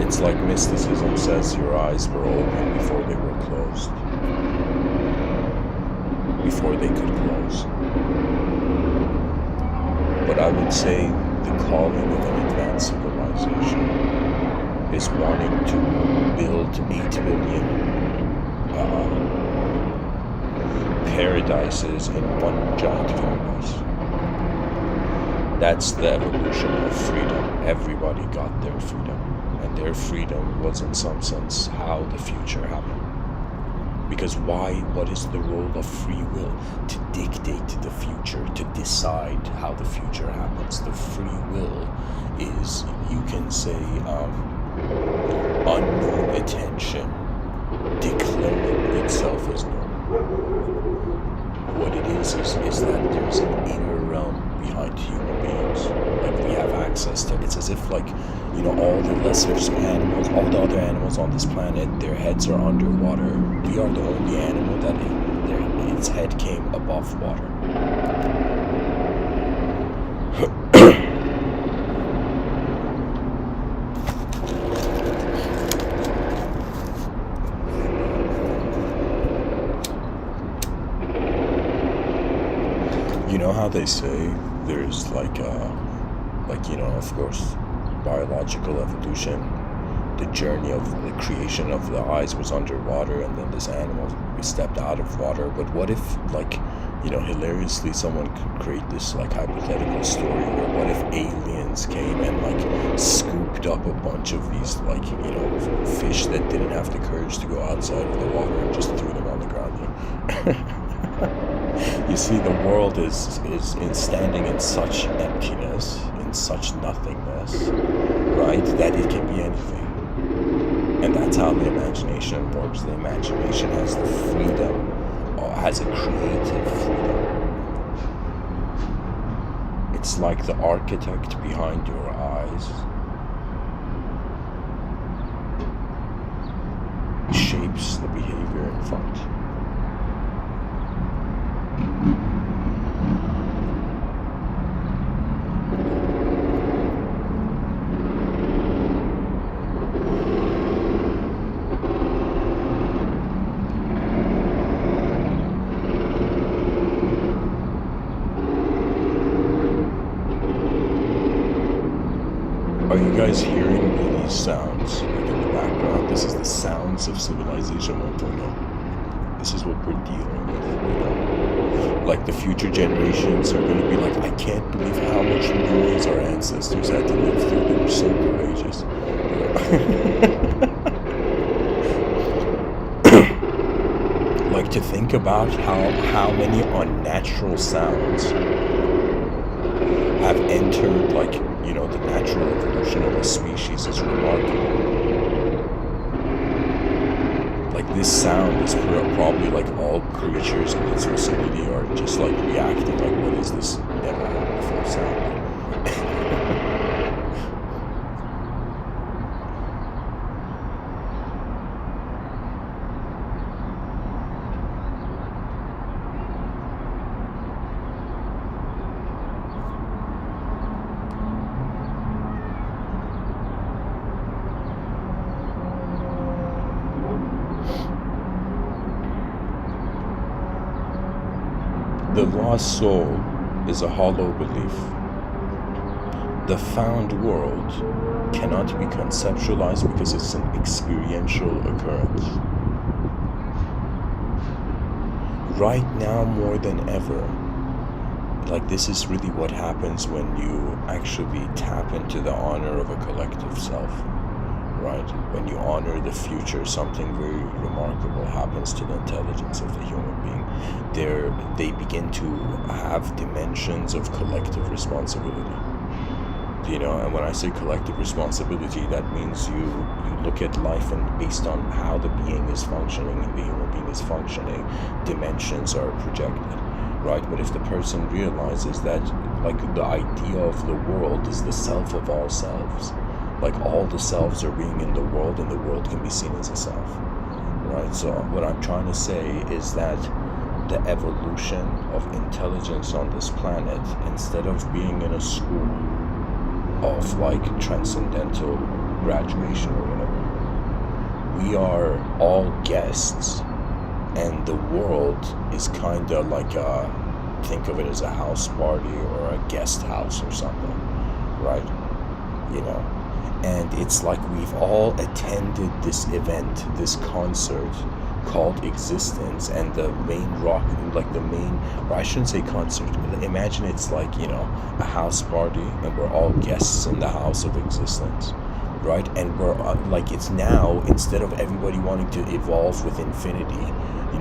It's like mysticism says your eyes were open before they were closed. Before they could close. But I would say the calling of an advanced civilization is wanting to build 8 billion paradises in one giant canvas. That's the evolution of freedom. Everybody got their freedom. And their freedom was in some sense how the future happened. Because what is the role of free will? To dictate the future, to decide how the future happens. The free will is, you can say, unknown attention declaring itself as known. What it is that there's an inner realm behind human beings. Like we have access to. It's as if like, all the lesser animals, all the other animals on this planet, their heads are underwater. We are the only animal that its head came above water. You know how they say there's of course, biological evolution. The journey of the creation of the eyes was underwater, and then this animal stepped out of water. But what if, hilariously, someone could create this hypothetical story where what if aliens came and scooped up a bunch of these fish that didn't have the courage to go outside of the water and just threw them on the ground? You see, the world is standing in such emptiness, in such nothingness, right, that it can be anything. And that's how the imagination works. The imagination has the freedom, or has a creative freedom. It's like the architect behind your eyes shapes the behavior in front. Are you guys hearing these sounds in the background? This is the sounds of Civilization 1.0. This is what we're dealing with. Like the future generations are going to be like, I can't believe how much noise our ancestors had to live through. They were so courageous. Like to think about how many unnatural sounds have entered the natural evolution of a species is remarkable. Like this sound is probably all creatures in its vicinity are just reacting what is this never heard before sound? The lost soul is a hollow belief. The found world cannot be conceptualized because it's an experiential occurrence. Right now, more than ever, this is really what happens when you actually tap into the honor of a collective self. Right? When you honor the future, something very remarkable happens to the intelligence of the human being. They begin to have dimensions of collective responsibility. And when I say collective responsibility, that means you look at life and based on how the being is functioning, the human being is functioning, dimensions are projected. Right? But if the person realizes that the idea of the world is the self of all selves, all the selves are being in the world, and the world can be seen as a self, right? So what I'm trying to say is that the evolution of intelligence on this planet, instead of being in a school of transcendental graduation or whatever, we are all guests, and the world is kind of think of it as a house party or a guest house or something, right? And it's we've all attended this event, this concert called existence, and the main or I shouldn't say concert, but imagine it's a house party, and we're all guests in the house of existence, right? And we're it's now, instead of everybody wanting to evolve with infinity,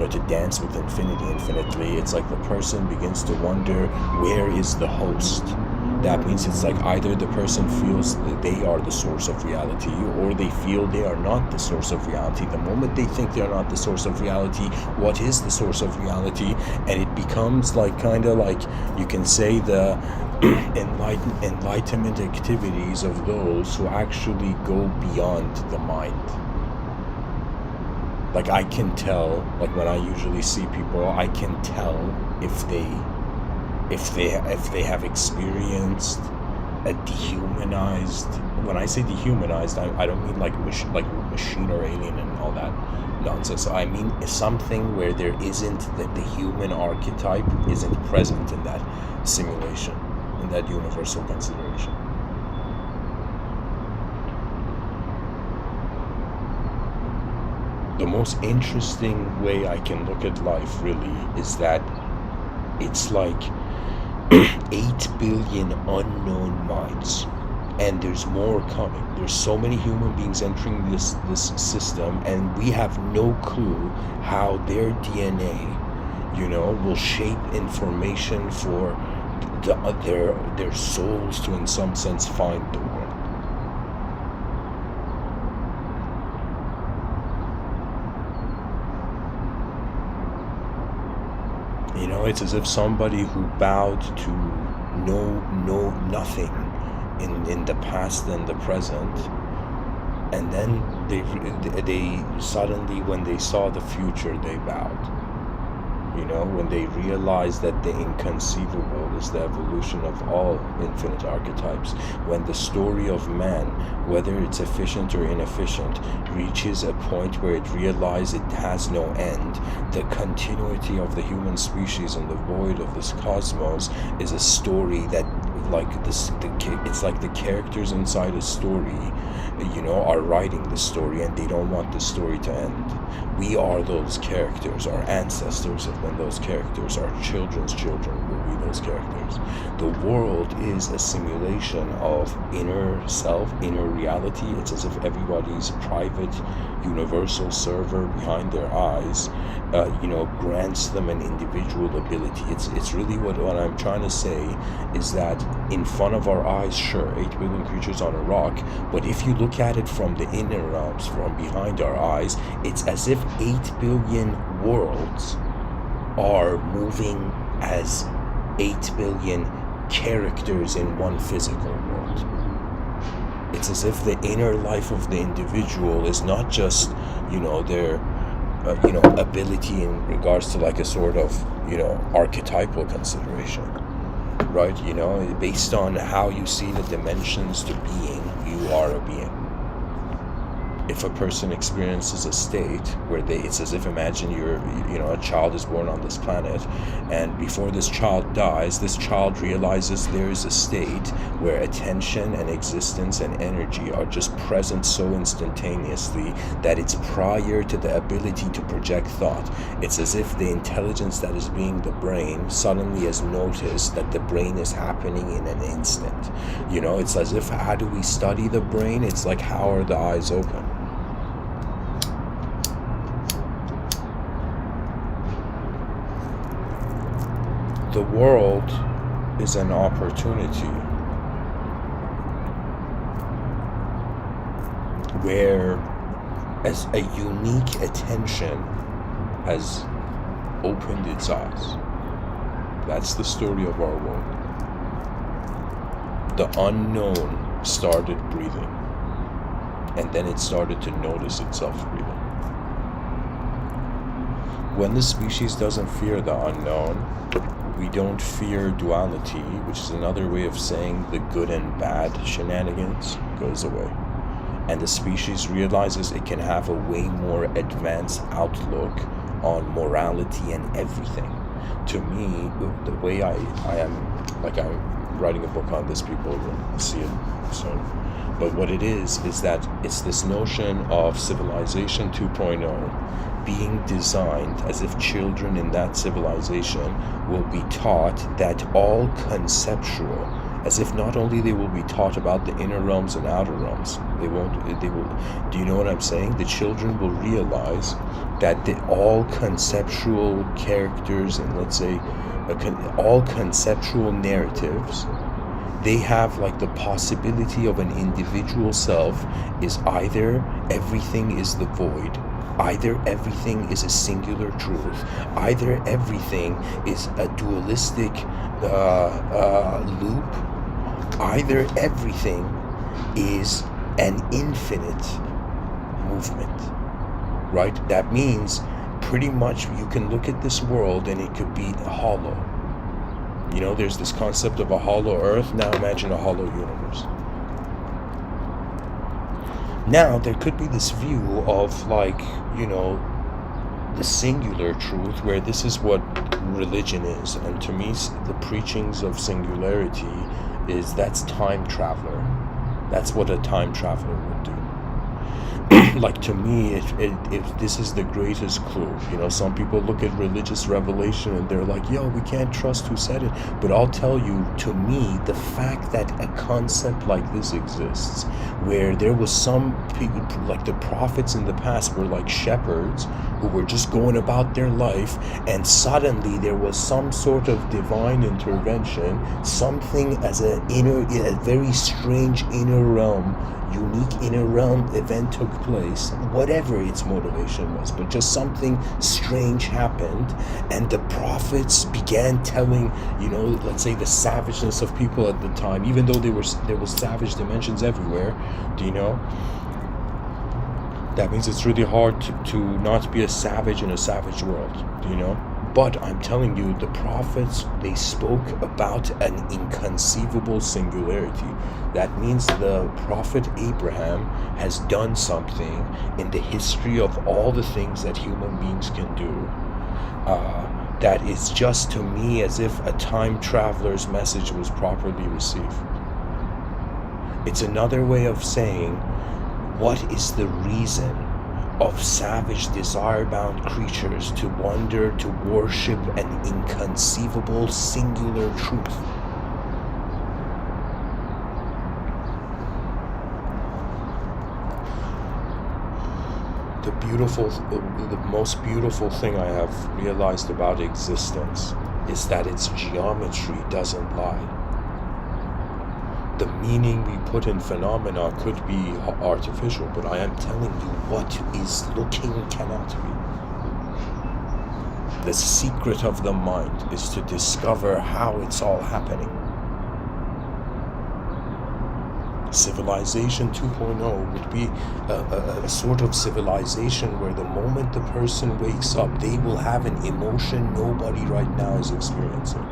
to dance with infinity infinitely, it's the person begins to wonder, where is the host? That means it's like either the person feels that they are the source of reality, or they feel they are not the source of reality. The moment they think they're not the source of reality, what is the source of reality? And it becomes like kind of like, you can say, the enlightenment activities of those who actually go beyond the mind. Like I can tell, like when I usually see people, I can tell if they have experienced a dehumanized. When I say dehumanized, I don't mean like machine or alien and all that nonsense. I mean something where there isn't the human archetype isn't present in that simulation, in that universal consideration. The most interesting way I can look at life really is that it's like 8 billion unknown minds, and there's more coming. There's so many human beings entering this system, and we have no clue how their DNA, will shape information for their souls to, in some sense, find the world. It's as if somebody who bowed to nothing in the past and the present, and then they suddenly, when they saw the future, they bowed. When they realized that the inconceivable is the evolution of all infinite archetypes, when the story of man, whether it's efficient or inefficient, reaches a point where it realizes it has no end, the continuity of the human species in the void of this cosmos is a story that, like this, it's like the characters inside a story, are writing the story, and they don't want the story to end. We are those characters. Our ancestors have been those characters. Our children's children will be those characters. The world is a simulation of inner self, inner reality. It's as if everybody's private universal server behind their eyes, grants them an individual ability. It's really what I'm trying to say is that in front of our eyes, sure, 8 billion creatures on a rock, but if you look at it from the inner realms, from behind our eyes, it's as if 8 billion worlds are moving as 8 billion characters in one physical world. It's as if the inner life of the individual is not just, their ability in regards to like a sort of, archetypal consideration, right? Based on how you see the dimensions to being, you are a being. If a person experiences a state where it's as if, imagine a child is born on this planet, and before this child dies, this child realizes there is a state where attention and existence and energy are just present so instantaneously that it's prior to the ability to project thought. It's as if the intelligence that is being the brain suddenly has noticed that the brain is happening in an instant. It's as if, how do we study the brain? It's like, how are the eyes open? The world is an opportunity where, as a unique attention has opened its eyes. That's the story of our world. The unknown started breathing, and then it started to notice itself breathing. When the species doesn't fear the unknown, we don't fear duality, which is another way of saying the good and bad shenanigans goes away. And the species realizes it can have a way more advanced outlook on morality and everything. To me, the way I am, like I'm writing a book on this, people will see it soon. But what it is that it's this notion of civilization 2.0 being designed as if children in that civilization will be taught that all conceptual, as if not only they will be taught about the inner realms and outer realms, they will, do you know what I'm saying? The children will realize that all conceptual characters and, let's say, all conceptual narratives they have like the possibility of an individual self is either everything is the void, either everything is a singular truth, either everything is a dualistic loop, either everything is an infinite movement, right? That means pretty much you can look at this world and it could be hollow. You know, there's this concept of a hollow earth. Now imagine a hollow universe. Now there could be this view of like, you know, the singular truth, where this is what religion is. And to me, the preachings of singularity that's time traveler. That's what a time traveler would do. Like, to me, if this is the greatest clue. You know, some people look at religious revelation and they're like, yo, we can't trust who said it. But I'll tell you, to me, the fact that a concept like this exists, where there was some people, like the prophets in the past were like shepherds who were just going about their life, and suddenly there was some sort of divine intervention, something as a very strange inner realm, unique inner realm event took place, whatever its motivation was, but just something strange happened, and the prophets began telling, you know, let's say the savageness of people at the time, even though there was savage dimensions everywhere, do you know? That means it's really hard to not be a savage in a savage world, do you know? But I'm telling you, the prophets, they spoke about an inconceivable singularity. That means the prophet Abraham has done something in the history of all the things that human beings can do. That is just, to me, as if a time traveler's message was properly received. It's another way of saying, what is the reason of savage, desire-bound creatures to wonder, to worship an inconceivable, singular truth? The most beautiful thing I have realized about existence is that its geometry doesn't lie. The meaning we put in phenomena could be artificial, but I am telling you, what is looking cannot be. The secret of the mind is to discover how it's all happening. Civilization 2.0 would be a sort of civilization where the moment the person wakes up, they will have an emotion nobody right now is experiencing.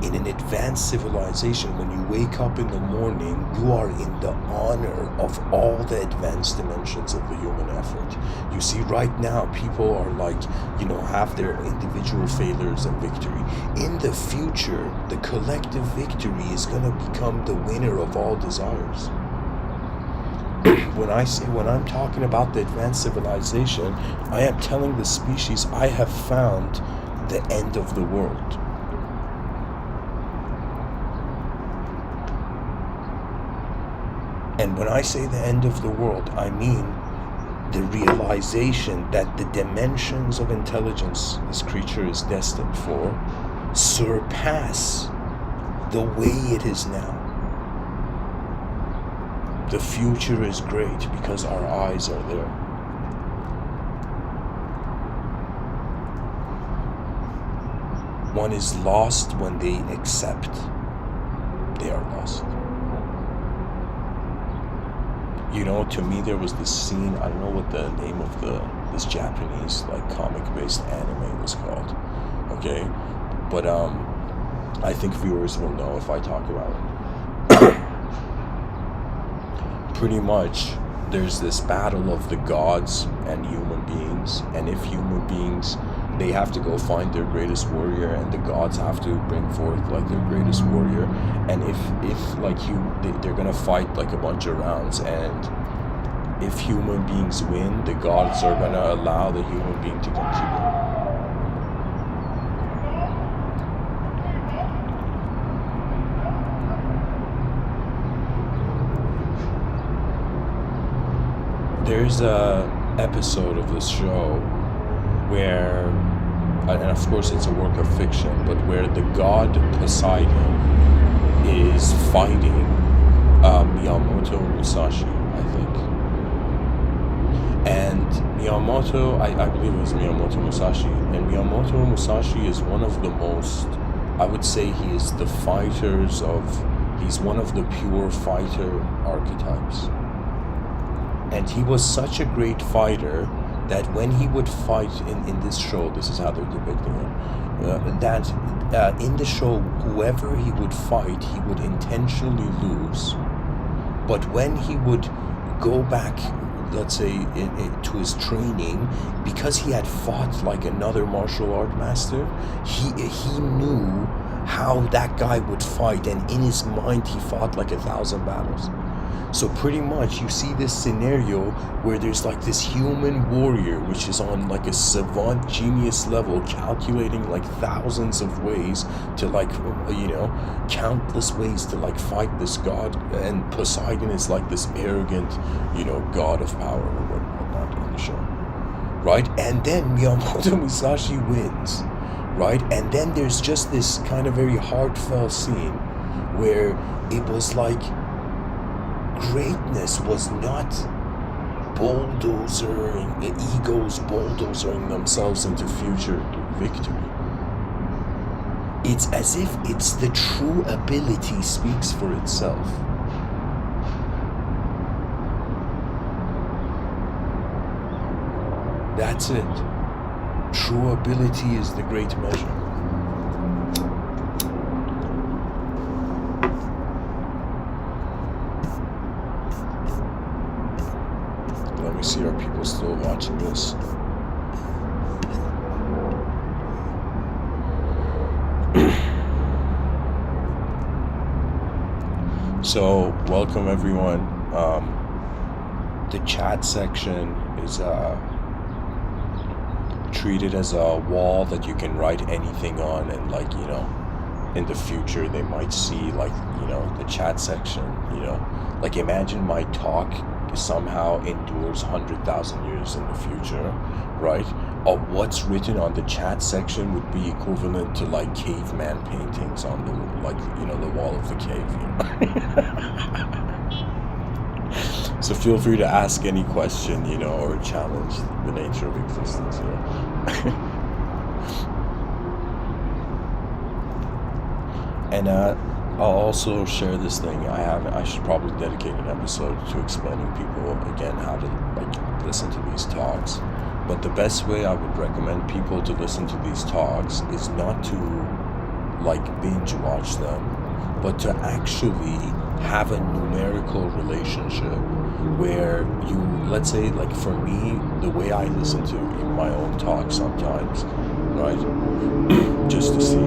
In an advanced civilization, when you wake up in the morning, you are in the honor of all the advanced dimensions of the human effort. You see, right now, people are like, you know, have their individual failures and victory. In the future, the collective victory is going to become the winner of all desires. When I'm talking about the advanced civilization, I am telling the species, I have found the end of the world. And when I say the end of the world, I mean the realization that the dimensions of intelligence this creature is destined for surpass the way it is now. The future is great because our eyes are there. One is lost when they accept they are lost. You know, to me there was this scene, I don't know what the name of this Japanese like comic-based anime was called, okay? But I think viewers will know if I talk about it. Pretty much, there's this battle of the gods and human beings, and if human beings, they have to go find their greatest warrior, and the gods have to bring forth like their greatest warrior, and if like they're gonna fight like a bunch of rounds, and if human beings win, the gods are gonna allow the human being to continue. There's a episode of this show where, and of course it's a work of fiction, but where the god Poseidon is fighting Miyamoto Musashi, I think. And Miyamoto, I believe it was Miyamoto Musashi, and Miyamoto Musashi is one of the most, I would say he is the fighters of, he's one of the pure fighter archetypes. And he was such a great fighter that when he would fight in this show, this is how they're depicting it, in the show, whoever he would fight, he would intentionally lose. But when he would go back, let's say, to his training, because he had fought like another martial art master, he knew how that guy would fight, and in his mind he fought like 1,000 battles. So pretty much you see this scenario where there's like this human warrior which is on like a savant genius level, calculating like thousands of ways to like, countless ways to like fight this god, and Poseidon is like this arrogant, god of power or whatnot in the show, right? And then Miyamoto Musashi wins, right? And then there's just this kind of very heartfelt scene where it was like, greatness was not egos bulldozering themselves into future victory. It's as if it's the true ability speaks for itself. That's it. True ability is the great measure. Let me see, are people still watching this? So, welcome everyone. The chat section is treated as a wall that you can write anything on, and like, in the future they might see like, the chat section, like imagine my talk somehow endures 100,000 years in the future, right? What's written on the chat section would be equivalent to like caveman paintings on the, like, the wall of the cave, So feel free to ask any question, or challenge the nature of existence, And I'll also share this thing. I should probably dedicate an episode to explaining people again how to like listen to these talks. But the best way I would recommend people to listen to these talks is not to like binge watch them, but to actually have a numerical relationship where you, let's say, like for me, the way I listen to in my own talk sometimes, right? Just to see,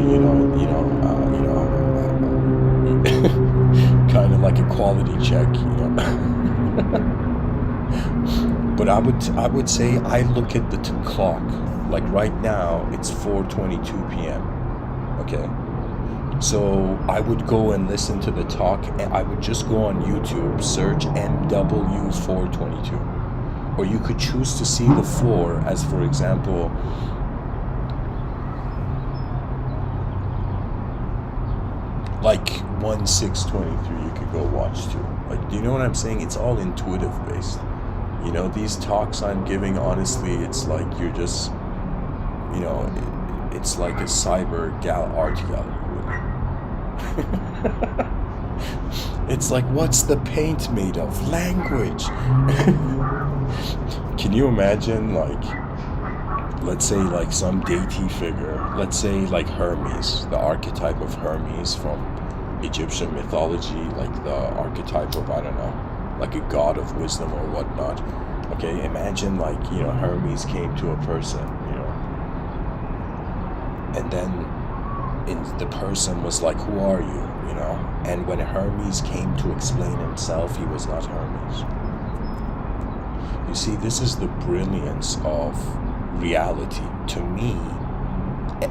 kind of like a quality check, But I would say I look at the clock. Like right now, it's 4:22 p.m. Okay. So I would go and listen to the talk, and I would just go on YouTube, search MW422. Or you could choose to see the 4 as, for example, like 1623 you could go watch too. Like, do you know what I'm saying? It's all intuitive based. These talks I'm giving, honestly, it's like you're just, it's like a cyber art gallery. It's like, what's the paint made of? Language. Can you imagine, like, let's say like some deity figure, let's say like Hermes, the archetype of Hermes from Egyptian mythology, like the archetype of, I don't know, like a god of wisdom or whatnot. Okay, imagine like, Hermes came to a person, and then the person was like, who are you? And when Hermes came to explain himself, he was not Hermes. You see, this is the brilliance of reality. To me,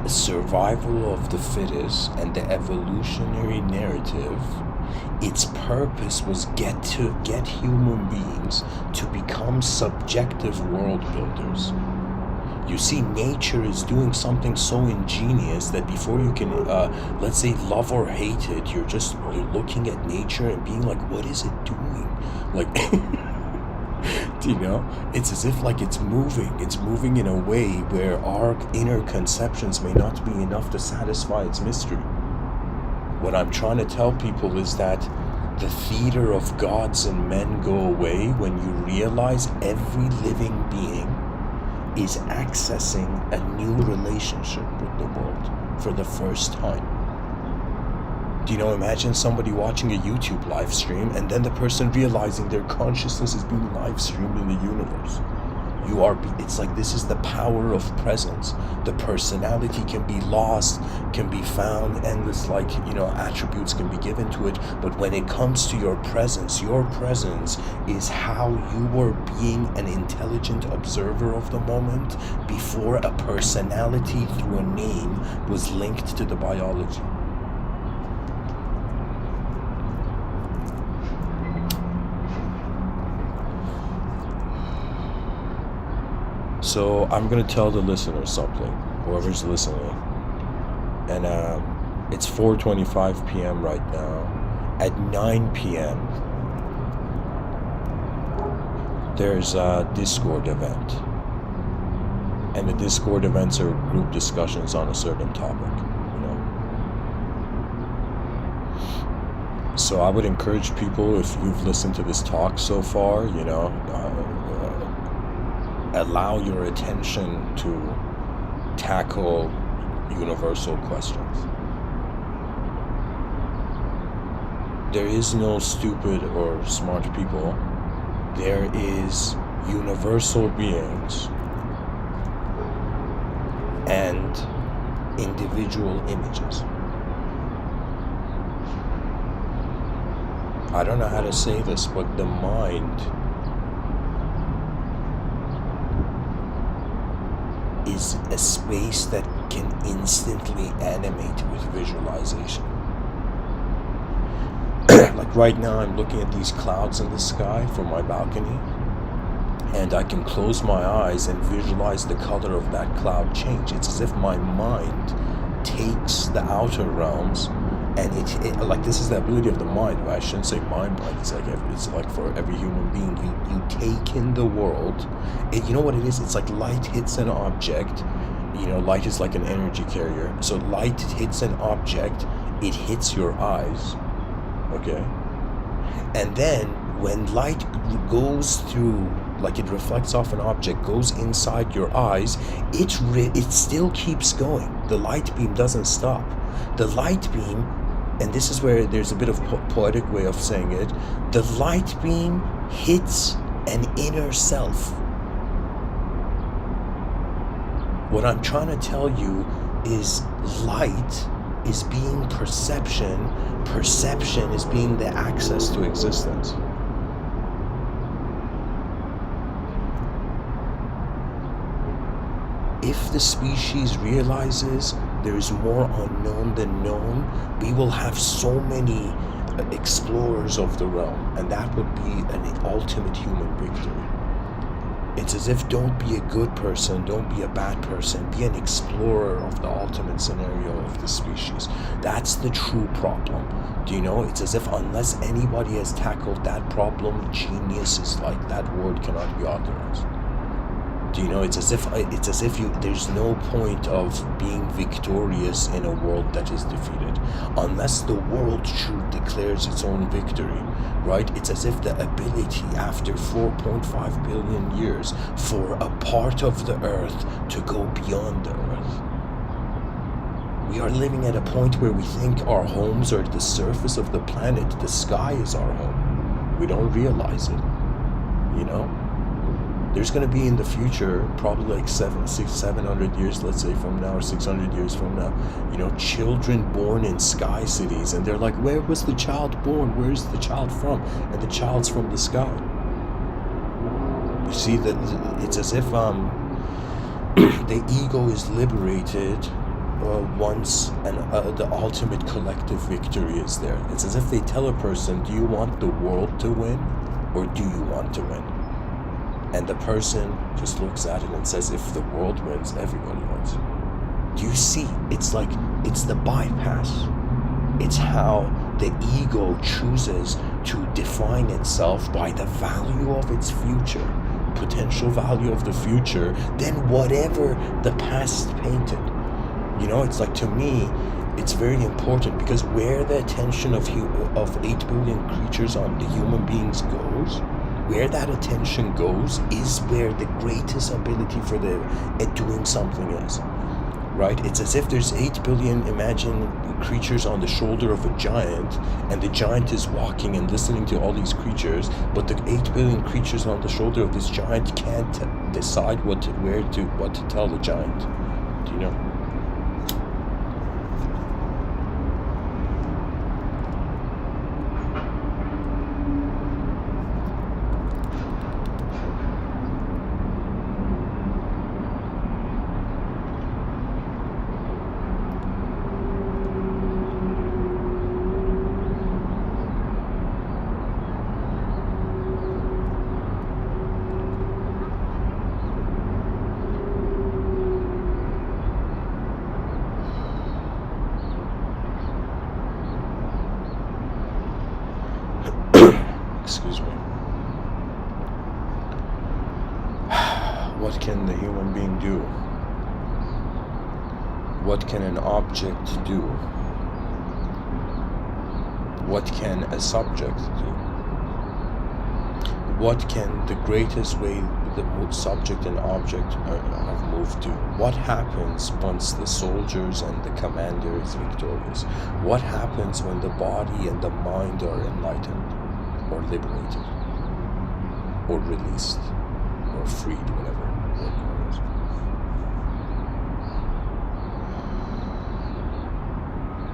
survival of the fittest and the evolutionary narrative, its purpose was to get human beings to become subjective world builders. You see, nature is doing something so ingenious that before you can, let's say, love or hate it, you're looking at nature and being like, what is it doing? Like, you know, it's as if like it's moving in a way where our inner conceptions may not be enough to satisfy its mystery. What I'm trying to tell people is that the theater of gods and men go away when you realize every living being is accessing a new relationship with the world for the first time. Do you know, imagine somebody watching a YouTube live stream and then the person realizing their consciousness is being live streamed in the universe. It's like, this is the power of presence. The personality can be lost, can be found, endless, like, you know, attributes can be given to it. But when it comes to your presence is how you were being an intelligent observer of the moment before a personality through a name was linked to the biology. So I'm going to tell the listener something, whoever's listening. And it's 4:25 p.m. right now. At 9 p.m., there's a Discord event. And the Discord events are group discussions on a certain topic, you know. So I would encourage people, if you've listened to this talk so far, you know, allow your attention to tackle universal questions. There is no stupid or smart people. There is universal beings and individual images. I don't know how to say this, but the mind is a space that can instantly animate with visualization. Like right now, I'm looking at these clouds in the sky from my balcony, and I can close my eyes and visualize the color of that cloud change. It's as if my mind takes the outer realms, and it like, this is the ability of the mind. I shouldn't say mind, but it's like for every human being, you take in the world. You know what it is? It's like light hits an object. You know, light is like an energy carrier. So light hits an object, it hits your eyes, okay? And then when light goes through, like it reflects off an object, goes inside your eyes, it still keeps going. The light beam doesn't stop. The light beam, and this is where there's a bit of poetic way of saying it, the light beam hits an inner self. What I'm trying to tell you is light is being perception, perception is being the access to existence. If the species realizes there is more unknown than known, we will have so many explorers of the realm, and that would be an ultimate human victory. It's as if, don't be a good person, don't be a bad person, be an explorer of the ultimate scenario of the species. That's the true problem. Do you know? It's as if unless anybody has tackled that problem, genius is like, that word cannot be authorized. Do you know? It's as if there's no point of being victorious in a world that is defeated, unless the world truth declares its own victory, right? It's as if the ability after 4.5 billion years for a part of the earth to go beyond the earth. We are living at a point where we think our homes are at the surface of the planet. The sky is our home. We don't realize it, you know? There's going to be in the future, probably like 700 years, let's say, from now, or 600 years from now, you know, children born in sky cities, and they're like, where was the child born? Where's the child from? And the child's from the sky. You see, that it's as if the ego is liberated once the ultimate collective victory is there. It's as if they tell a person, do you want the world to win, or do you want to win? And the person just looks at it and says, if the world wins, everybody wins. Do you see? It's the bypass. It's how the ego chooses to define itself by the value of its future, potential value of the future, than whatever the past painted. It's like, to me, it's very important, because where the attention of 8 billion creatures on the human beings goes, where that attention goes is where the greatest ability for doing something is. Right? It's as if there's 8 billion, imagine, creatures on the shoulder of a giant, and the giant is walking and listening to all these creatures, but the 8 billion creatures on the shoulder of this giant can't decide what to tell the giant. Do you know? Excuse me. What can the human being do? What can an object do? What can a subject do? What can the greatest way the subject and object have moved to? What happens once the soldiers and the commander is victorious? What happens when the body and the mind are enlightened, or liberated, or released, or freed, whatever it is?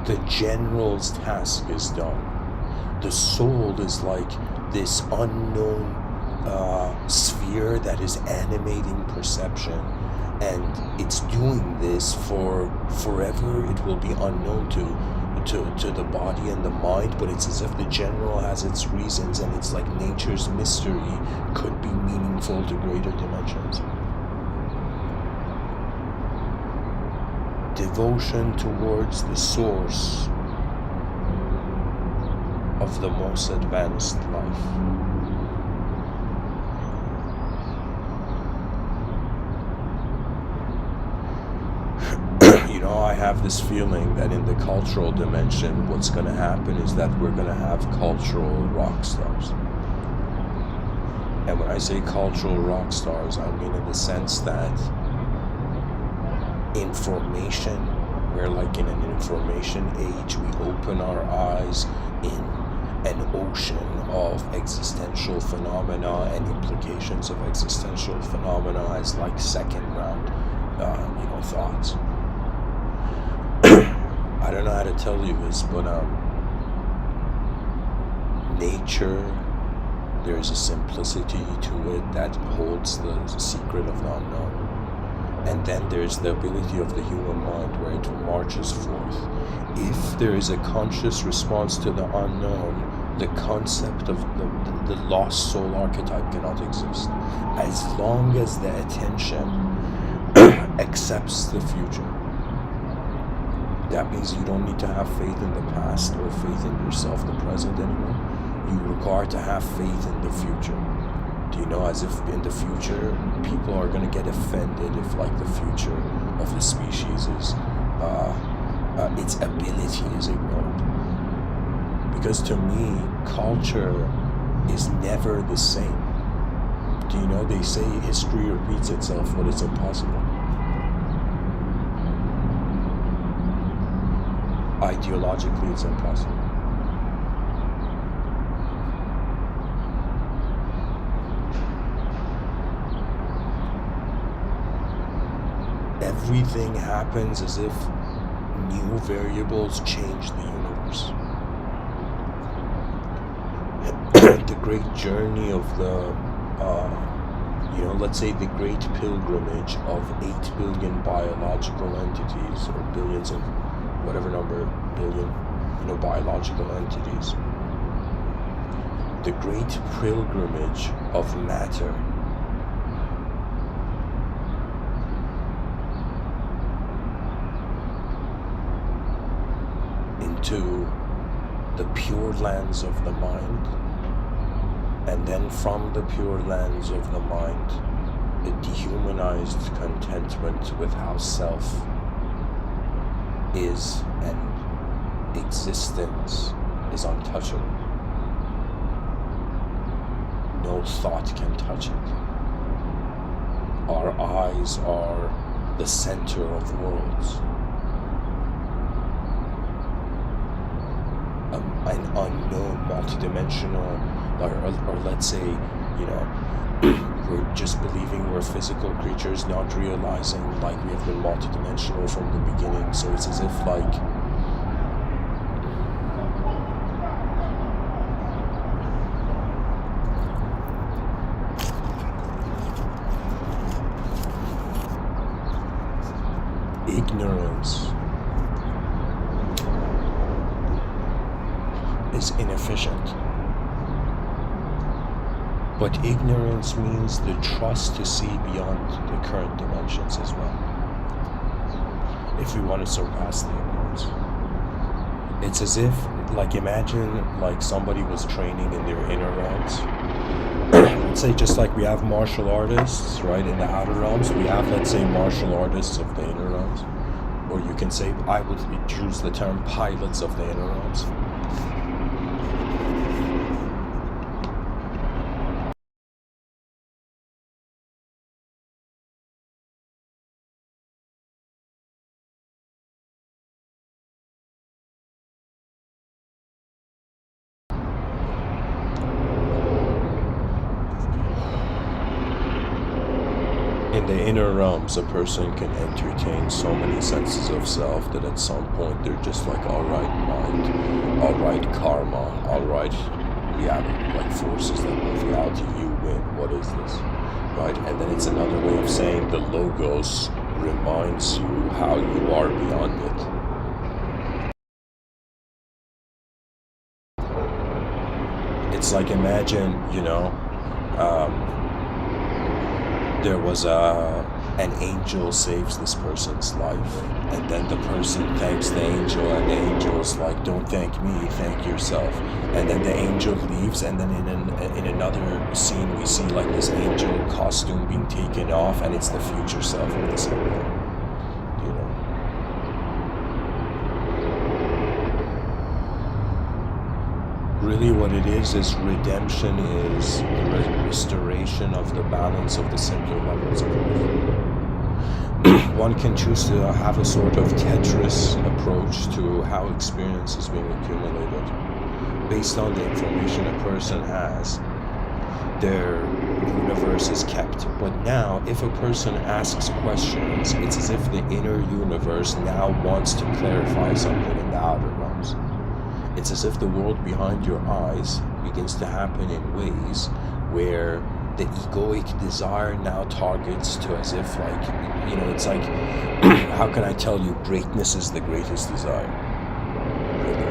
The general's task is done. The soul is like this unknown sphere that is animating perception, and it's doing this for forever. It will be unknown to the body and the mind, but it's as if the general has its reasons, and it's like nature's mystery could be meaningful to greater dimensions. Devotion towards the source of the most advanced life. I have this feeling that in the cultural dimension, what's going to happen is that we're going to have cultural rock stars. And when I say cultural rock stars, I mean in the sense that information, we're like in an information age, we open our eyes in an ocean of existential phenomena and implications of existential phenomena as like second round, thoughts. I don't know how to tell you this, but nature, there's a simplicity to it that holds the secret of the unknown. And then there's the ability of the human mind where it marches forth. If there is a conscious response to the unknown, the concept of the lost soul archetype cannot exist. As long as the attention accepts the future. That means you don't need to have faith in the past or faith in yourself, the present, anymore. You require to have faith in the future. Do you know, as if in the future, people are going to get offended if, like, the future of the species is, its ability is ignored. Because to me, culture is never the same. Do you know, they say history repeats itself, but it's impossible. Ideologically, it's impossible. Everything happens as if new variables change the universe. The great journey of the, let's say the great pilgrimage of 8 billion biological entities, or billions of whatever number, billion, biological entities. The great pilgrimage of matter into the pure lens of the mind, and then from the pure lens of the mind, a dehumanized contentment with how self is and existence is untouchable. No thought can touch it. Our eyes are the center of worlds. An unknown multidimensional, or let's say, we're just believing we're physical creatures, not realizing like we have been multidimensional from the beginning. So it's as if like ignorance is inefficient. But ignorance means the trust to see beyond the current dimensions as well. If we want to surpass the ignorance. It's as if, like, imagine like somebody was training in their inner realms. Let's say just like we have martial artists, right, in the outer realms, we have, let's say, martial artists of the inner realms. Or you can say, I would use the term pilots of the inner realms. In the inner realms, a person can entertain so many senses of self that at some point they're just like, alright mind, alright karma, alright reality, like forces that move reality, you win, what is this? Right? And then it's another way of saying the logos reminds you how you are beyond it. It's like, imagine, there was an angel saves this person's life, and then the person thanks the angel, and the angel's like, don't thank me, thank yourself. And then the angel leaves, and then in another scene we see like this angel costume being taken off, and it's the future self of this angel. Really what it is redemption is the restoration of the balance of the simpler levels of life. One can choose to have a sort of Tetris approach to how experience is being accumulated. Based on the information a person has, their universe is kept. But now, if a person asks questions, it's as if the inner universe now wants to clarify something in the outer realms. It's as if the world behind your eyes begins to happen in ways where the egoic desire now targets to, as if like, it's like, how can I tell you, greatness is the greatest desire. Really.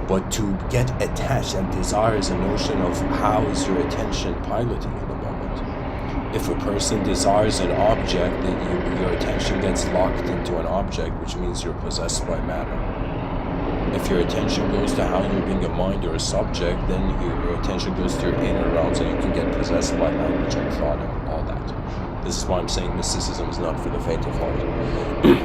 But to get attached, and desire is a notion of how is your attention piloting in the moment. If a person desires an object, then your attention gets locked into an object, which means you're possessed by matter. If your attention goes to how you're being a mind or a subject, then your attention goes to your inner realms, and you can get possessed by language and thought and all that. This is why I'm saying mysticism is not for the faint of heart.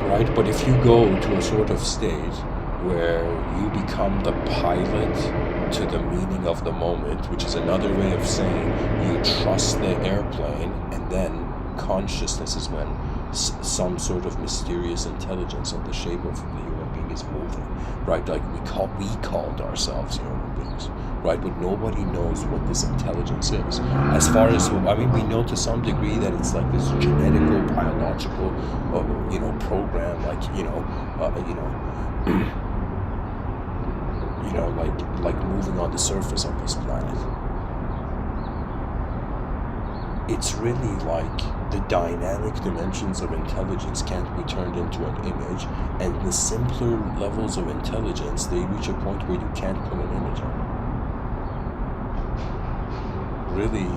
Right? But if you go to a sort of state where you become the pilot to the meaning of the moment, which is another way of saying you trust the airplane, and then consciousness is when some sort of mysterious intelligence in the shape of the human being is moving, right? Like we called ourselves human beings, right? But nobody knows what this intelligence is. As far as, we know to some degree that it's like this genetical, biological, program, like, like moving on the surface of this planet. It's really like the dynamic dimensions of intelligence can't be turned into an image, and the simpler levels of intelligence, they reach a point where you can't put an image on. Really,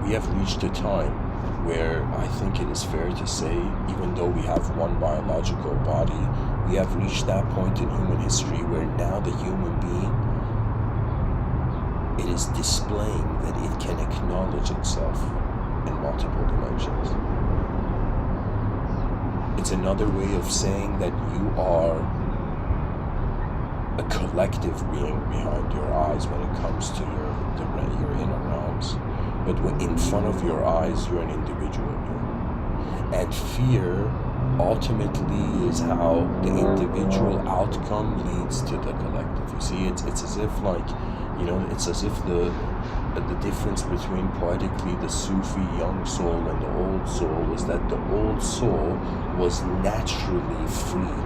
we have reached a time where I think it is fair to say, even though we have one biological body, We have reached that point in human history where now the human being, it is displaying that it can acknowledge itself in multiple dimensions. It's another way of saying that you are a collective being behind your eyes when it comes to your inner realms. But in front of your eyes, you're an individual being. And fear ultimately is how the individual outcome leads to the collective. You see, it's as if it's as if the difference between poetically the Sufi young soul and the old soul was that the old soul was naturally free.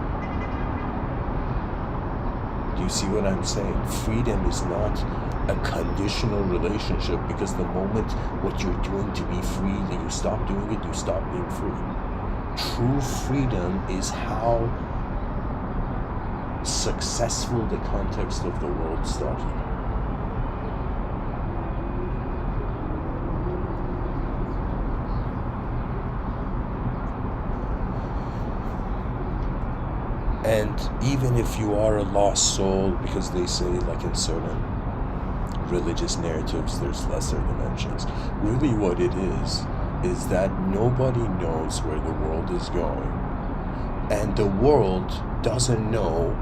Do you see what I'm saying? Freedom is not a conditional relationship, because the moment what you're doing to be free, that you stop doing it, you stop being free. True freedom is how successful the context of the world started. And even if you are a lost soul, because they say, like in certain religious narratives, there's lesser dimensions. Really what it is that nobody knows where the world is going. And the world doesn't know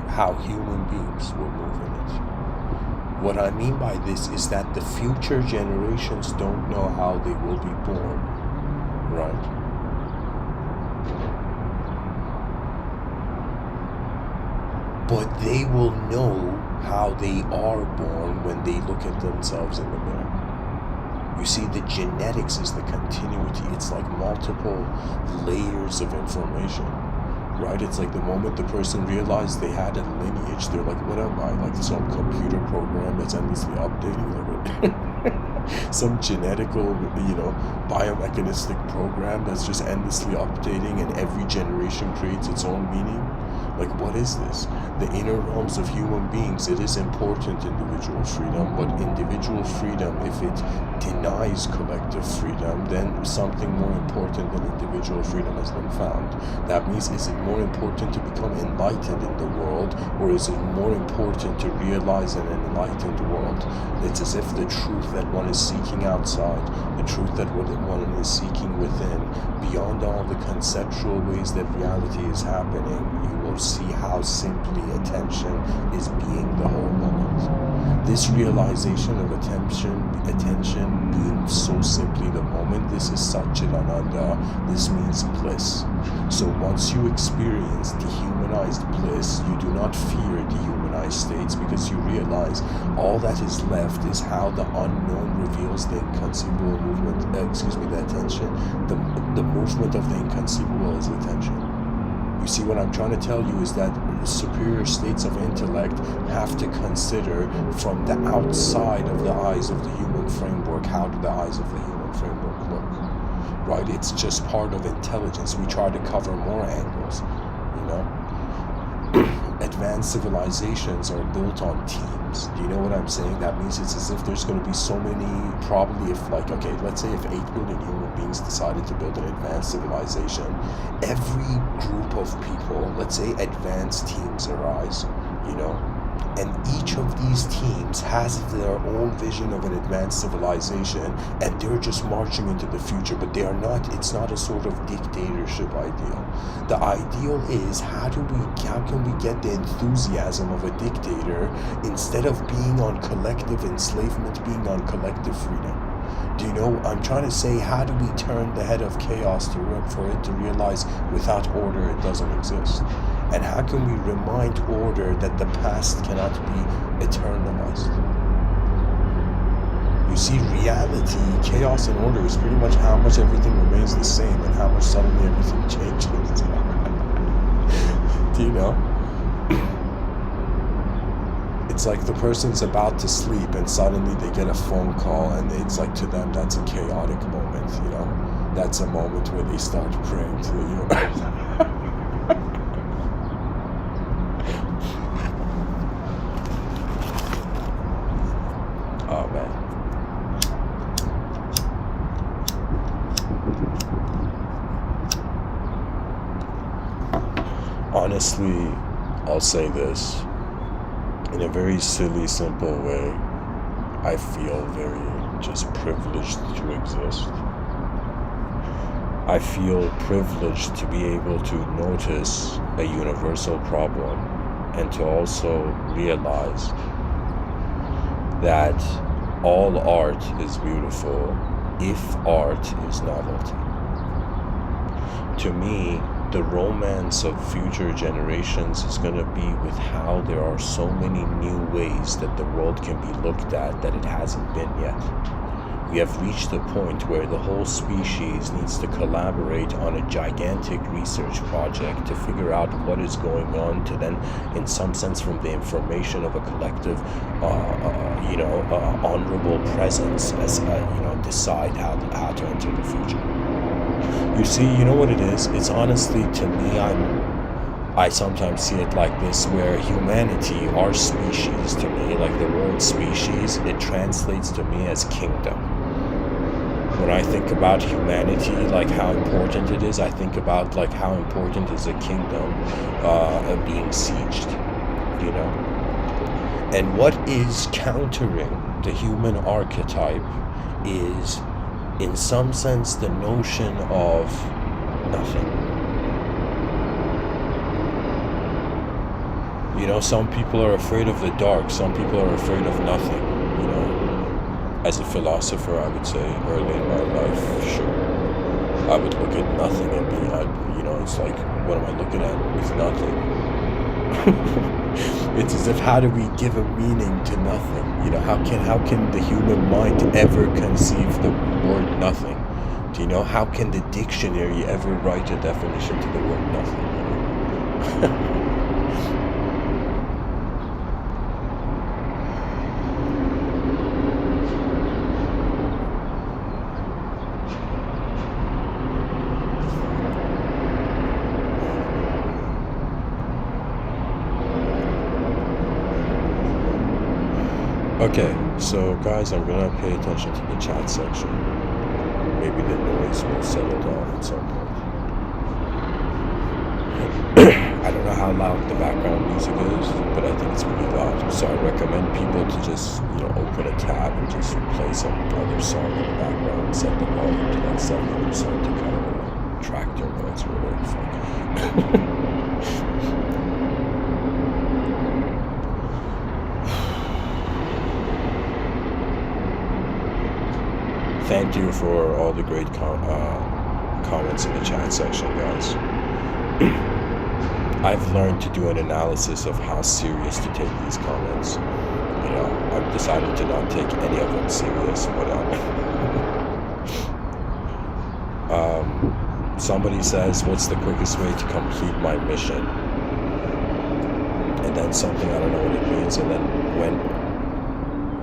how human beings will move in it. What I mean by this is that the future generations don't know how they will be born, right? But they will know how they are born when they look at themselves in the mirror. You see, the genetics is the continuity. It's like multiple layers of information, right? It's like the moment the person realized they had a lineage, they're like, what am I? Like some computer program that's endlessly updating? Like some genetical, biomechanistic program that's just endlessly updating, and every generation creates its own meaning. Like, what is this? The inner realms of human beings, it is important, individual freedom, but individual freedom, if it denies collective freedom, then something more important than individual freedom has been found. That means, is it more important to become enlightened in the world, or is it more important to realize an enlightened world? It's as if the truth that one is seeking outside, the truth that one is seeking within, beyond all the conceptual ways that reality is happening, you will see how simply attention is being the whole moment. This realization of attention being so simply the moment, this is Satchidananda, this means bliss. So once you experience dehumanized bliss, you do not fear dehumanized states, because you realize all that is left is how the unknown reveals the inconceivable movement, the attention. The movement of the inconceivable is attention. You see, what I'm trying to tell you is that superior states of intellect have to consider from the outside of the eyes of the human framework, how do the eyes of the human framework look, right? It's just part of intelligence. We try to cover more angles, Advanced civilizations are built on teams. Do you know what I'm saying? That means it's as if there's going to be so many, probably let's say if 8 billion human beings decided to build an advanced civilization, every group of people, let's say advanced teams arise, and each of these teams has their own vision of an advanced civilization, and they're just marching into the future, but they are not, it's not a sort of dictatorship ideal. The ideal is how can we get the enthusiasm of a dictator, instead of being on collective enslavement, being on collective freedom. Do you know, I'm trying to say, how do we turn the head of chaos for it to realize without order it doesn't exist? And how can we remind order that the past cannot be eternalized? You see, reality, chaos and order is pretty much how much everything remains the same and how much suddenly everything changes. Do you know? It's like the person's about to sleep and suddenly they get a phone call, and it's like, to them that's a chaotic moment, That's a moment where they start praying to the universe. Oh man. On honestly, I'll say this in a very silly, simple way. I feel very just privileged to exist. I feel privileged to be able to notice a universal problem and to also realize that all art is beautiful if art is novelty. To me, the romance of future generations is going to be with how there are so many new ways that the world can be looked at that it hasn't been yet. We have reached a point where the whole species needs to collaborate on a gigantic research project to figure out what is going on, to then, in some sense, from the information of a collective, honorable presence, as decide how to enter the future. You see, you know what it is? It's honestly, to me, I sometimes see it like this, where humanity, our species, to me, like the word species, it translates to me as kingdom. When I think about humanity, like how important it is, I think about like how important is a kingdom being sieged, you know? And what is countering the human archetype is, in some sense, the notion of nothing. You know, some people are afraid of the dark, some people are afraid of nothing, you know. As a philosopher, I would say, early in my life, sure, I would look at nothing and be, it's like, what am I looking at? It's nothing. It's as if, how do we give a meaning to nothing? You know, how can the human mind ever conceive the word nothing? Do you know, how can the dictionary ever write a definition to the word nothing? Okay, so guys, I'm gonna pay attention to the chat section. Maybe the noise will settle down at some point. I don't know how loud the background music is, but I think it's pretty loud. So I recommend people to just, open a tab and just play some other song in the background, set the volume to like 70% to kind of track their notes or whatever the fuck. Thank you for all the great comments in the chat section, guys. I've learned to do an analysis of how serious to take these comments. I've decided to not take any of them serious, but somebody says, what's the quickest way to complete my mission? And then something, I don't know what it means, and then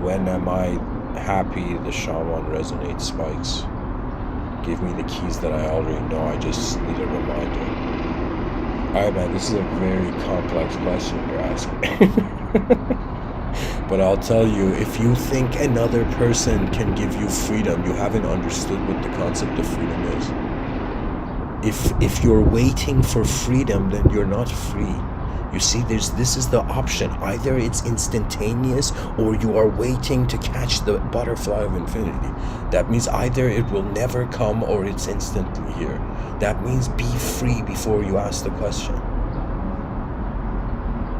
when am I happy the shaman resonate spikes? Give me the keys that I already know, I just need a reminder. Alright, man, this is a very complex question you're asking. But I'll tell you, if you think another person can give you freedom, you haven't understood what the concept of freedom is. If you're waiting for freedom, then you're not free. You see, this is the option. Either it's instantaneous or you are waiting to catch the butterfly of infinity. That means either it will never come or it's instantly here. That means be free before you ask the question.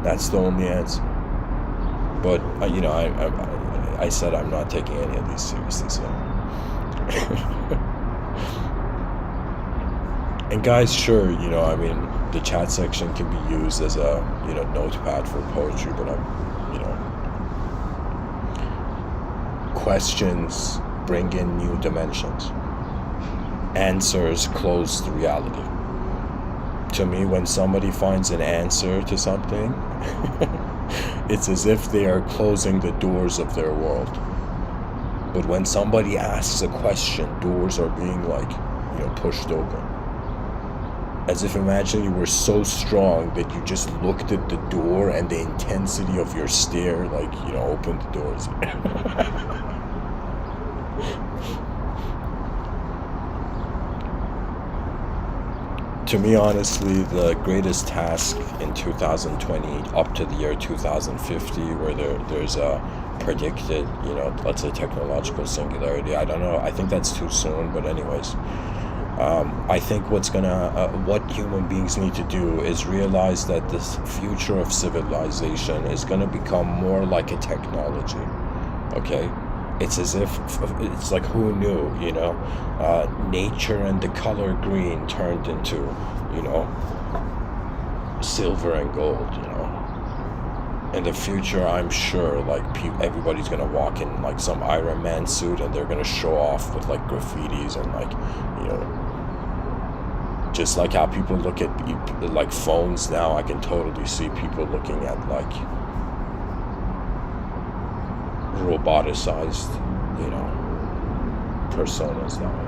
That's the only answer. But, I said I'm not taking any of these seriously, so. And guys, sure, the chat section can be used as a, notepad for poetry, but questions bring in new dimensions. Answers close the reality. To me, when somebody finds an answer to something, it's as if they are closing the doors of their world. But when somebody asks a question, doors are being pushed open. As if, imagine you were so strong that you just looked at the door and the intensity of your stare, opened the doors. To me, honestly, the greatest task in 2020 up to the year 2050, where there's a predicted, let's say technological singularity. I don't know. I think that's too soon, but anyways, I think what human beings need to do is realize that this future of civilization is gonna become more like a technology. Okay, it's as if it's like, who knew, nature and the color green turned into, silver and gold. In the future, I'm sure, like, everybody's gonna walk in like some Iron Man suit, and they're gonna show off with like graffitis and like, just like how people look at like phones now. I can totally see people looking at like roboticized, personas that way.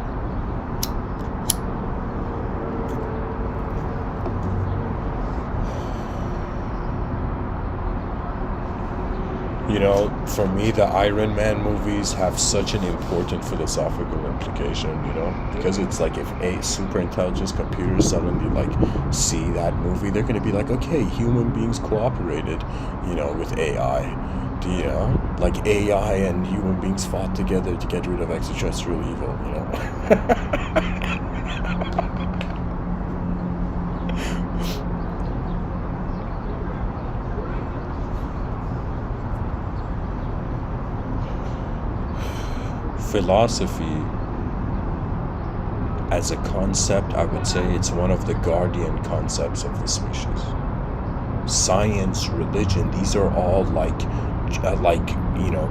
For me, the Iron Man movies have such an important philosophical implication, because it's like, if a super intelligent computer suddenly like see that movie, they're going to be like, okay, human beings cooperated, with AI. Like AI and human beings fought together to get rid of extraterrestrial evil, Philosophy as a concept, I would say it's one of the guardian concepts of the species. Science, religion, these are all like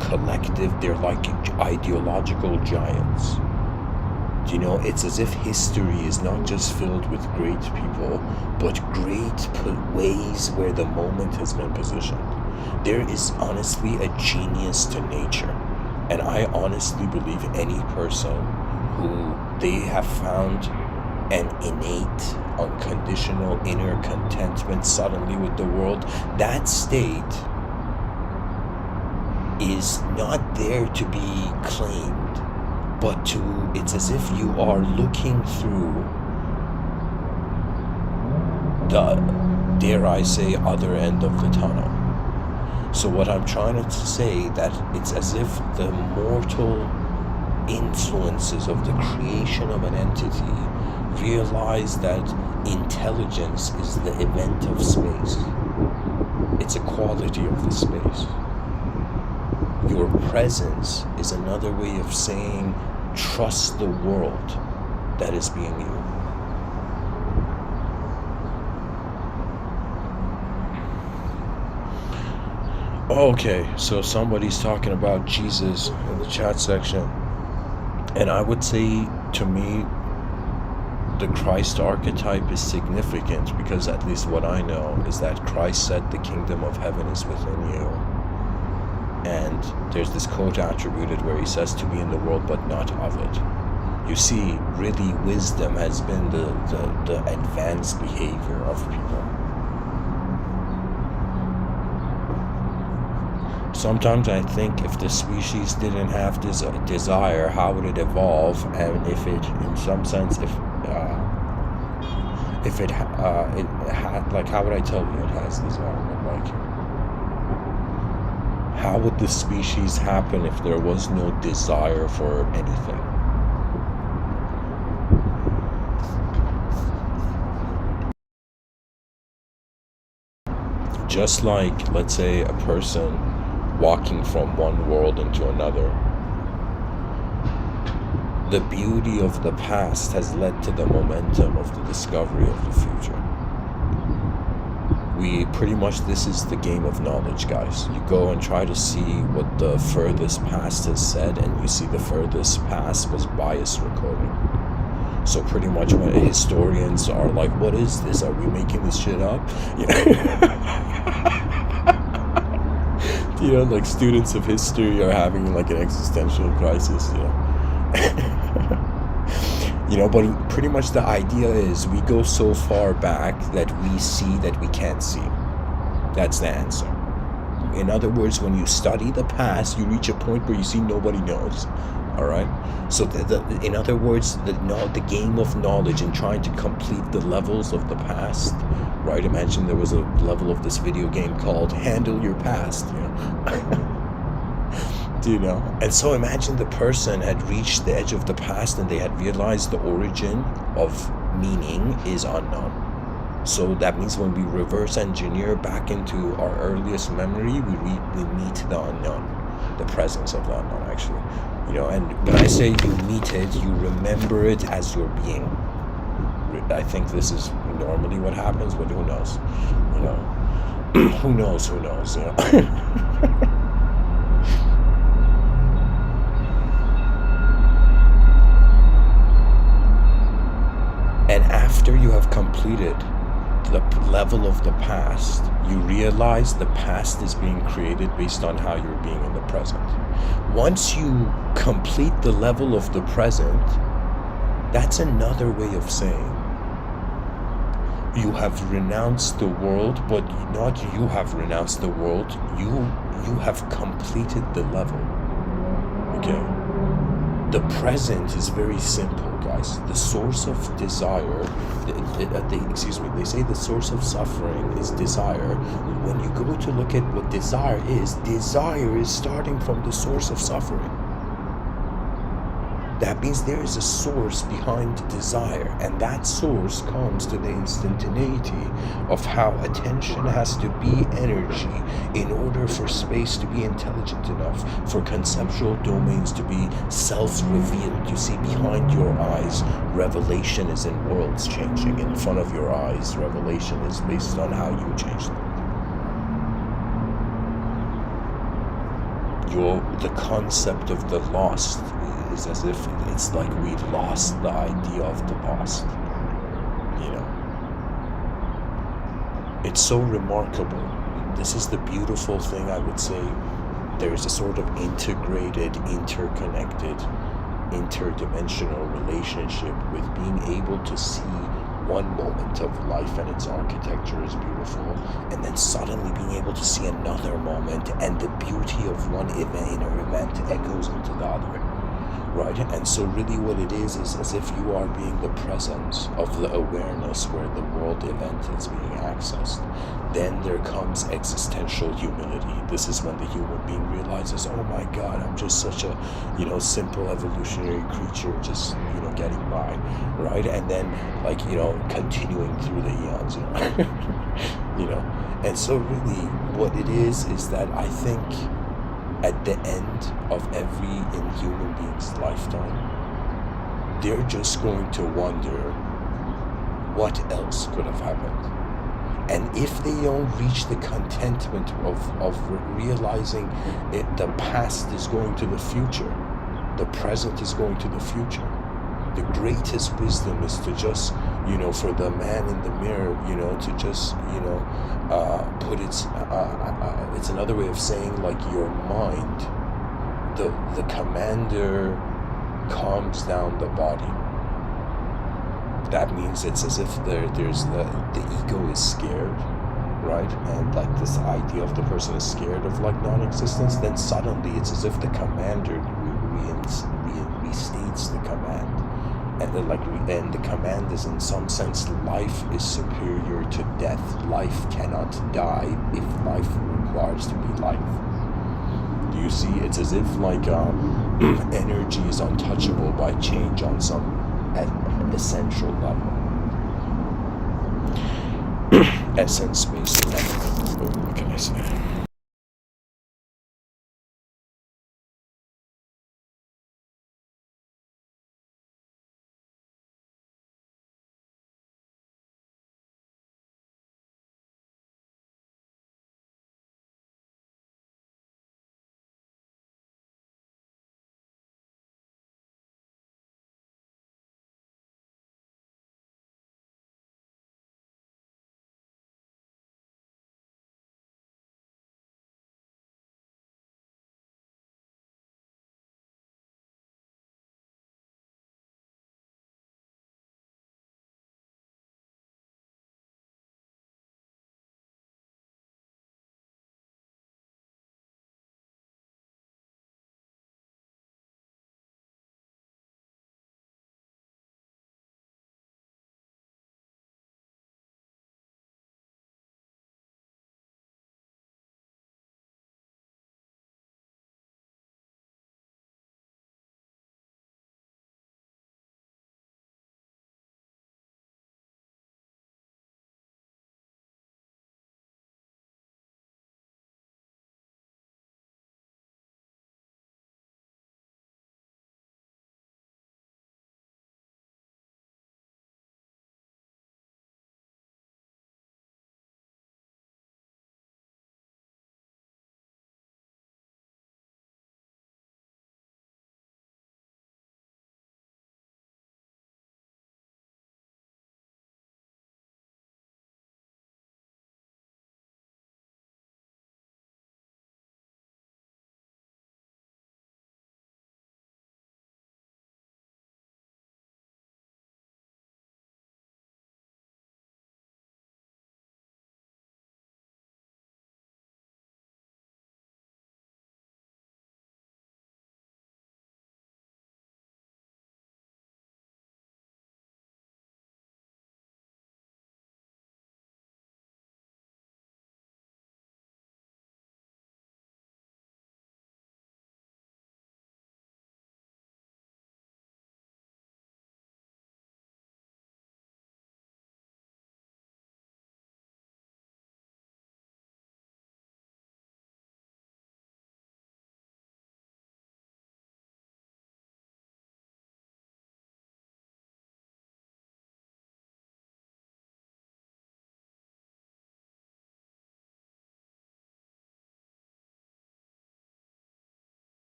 collective, they're like ideological giants. It's as if history is not just filled with great people, but great ways where the moment has been positioned. There is honestly a genius to nature. And I honestly believe any person who they have found an innate, unconditional inner contentment suddenly with the world, that state is not there to be claimed, but it's as if you are looking through the, dare I say, other end of the tunnel. So what I'm trying to say, that it's as if the mortal influences of the creation of an entity realize that intelligence is the event of space. It's a quality of the space. Your presence is another way of saying, trust the world that is being you. Okay, so somebody's talking about Jesus in the chat section. And I would say, to me, the Christ archetype is significant, because at least what I know is that Christ said the kingdom of heaven is within you. And there's this quote attributed where he says to be in the world but not of it. You see, really wisdom has been the advanced behavior of people. Sometimes I think if the species didn't have this desire, how would it evolve? And if it, in some sense, it had, like, how would I tell you it has desire? Like, how would the species happen if there was no desire for anything? Just like, let's say, a person walking from one world into another. The beauty of the past has led to the momentum of the discovery of the future. This is the game of knowledge, guys. You go and try to see what the furthest past has said, and you see the furthest past was bias recording. So pretty much when historians are like, what is this? Are we making this shit up? Like students of history are having like an existential crisis, but pretty much the idea is we go so far back that we see that we can't see. That's the answer. In other words, when you study the past, you reach a point where you see nobody knows. All right. So in other words, the game of knowledge and trying to complete the levels of the past, right? Imagine there was a level of this video game called Handle Your Past, you know. Do you know? And so imagine the person had reached the edge of the past and they had realized the origin of meaning is unknown. So that means when we reverse engineer back into our earliest memory, we meet the unknown, the presence of the unknown, actually. You know, and when I say you meet it, you remember it as your being. I think this is normally what happens, but who knows? You know, who knows? Who knows? You know. And after you have completed the level of the past, you realize the past is being created based on how you're being in the present. Once you complete the level of the present, that's another way of saying you have renounced the world, but not you have renounced the world, you have completed the level. Okay? The present is very simple, guys. The source of desire, they say the source of suffering is desire. When you go to look at what desire is starting from the source of suffering. That means there is a source behind desire, and that source comes to the instantaneity of how attention has to be energy in order for space to be intelligent enough, for conceptual domains to be self-revealed. You see, behind your eyes, revelation is in worlds changing. In front of your eyes, revelation is based on how you change them. The concept of the lost is as if it's like we lost the idea of the lost. You know, it's so remarkable. This is the beautiful thing, I would say. There's a sort of integrated, interconnected, interdimensional relationship with being able to see one moment of life and its architecture is beautiful, and then suddenly being able to see another moment and the beauty of one inner event echoes into the other, right? And so really what it is as if you are being the presence of the awareness where the world event is being accessed. Then there comes existential humility. This is when the human being realizes, oh my God, I'm just such a, simple evolutionary creature, just, getting by, right? And then, continuing through the eons, And so really what it is that I think at the end of every human being's lifetime, they're just going to wonder what else could have happened. And if they don't reach the contentment of realizing the past is going to the future, the present is going to the future, the greatest wisdom is to just, for the man in the mirror, to just, put it's another way of saying like your mind, the commander calms down the body. That means it's as if there's the ego is scared, right? And like this idea of the person is scared of like non-existence, then suddenly it's as if the commander restates the command. And then and the command is in some sense, life is superior to death. Life cannot die if life requires to be life. Do you see? It's as if energy is untouchable by change on some essential level. Essence-based level. What can I say?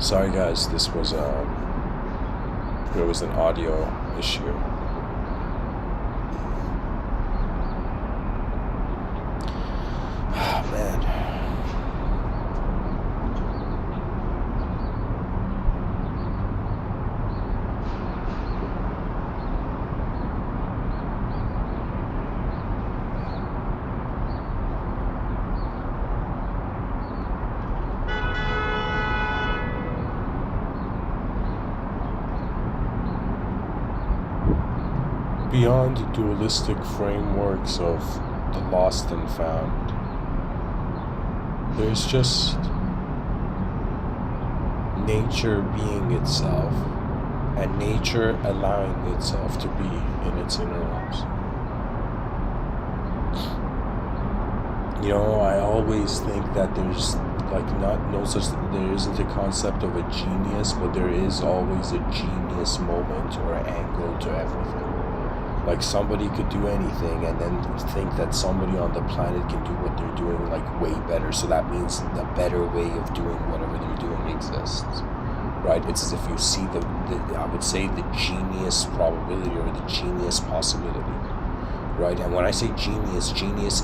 Sorry guys, there was an audio issue. Ah, man. Beyond the dualistic frameworks of the lost and found, there's just nature being itself, and nature allowing itself to be in its inner realms. You know, I always think that there's there isn't a concept of a genius, but there is always a genius moment or angle to everything. Like somebody could do anything and then think that somebody on the planet can do what they're doing like way better, so that means the better way of doing whatever they're doing exists, right? It's as if you see the I would say the genius probability or the genius possibility, right? And when I say genius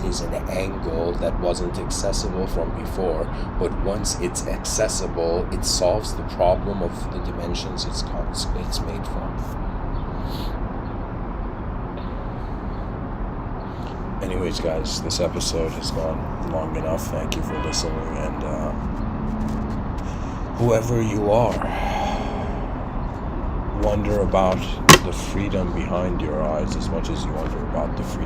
is an angle that wasn't accessible from before, but once it's accessible, it solves the problem of the dimensions it's made from. Anyways, guys, this episode has gone long enough. Thank you for listening, and whoever you are, wonder about the freedom behind your eyes as much as you wonder about the freedom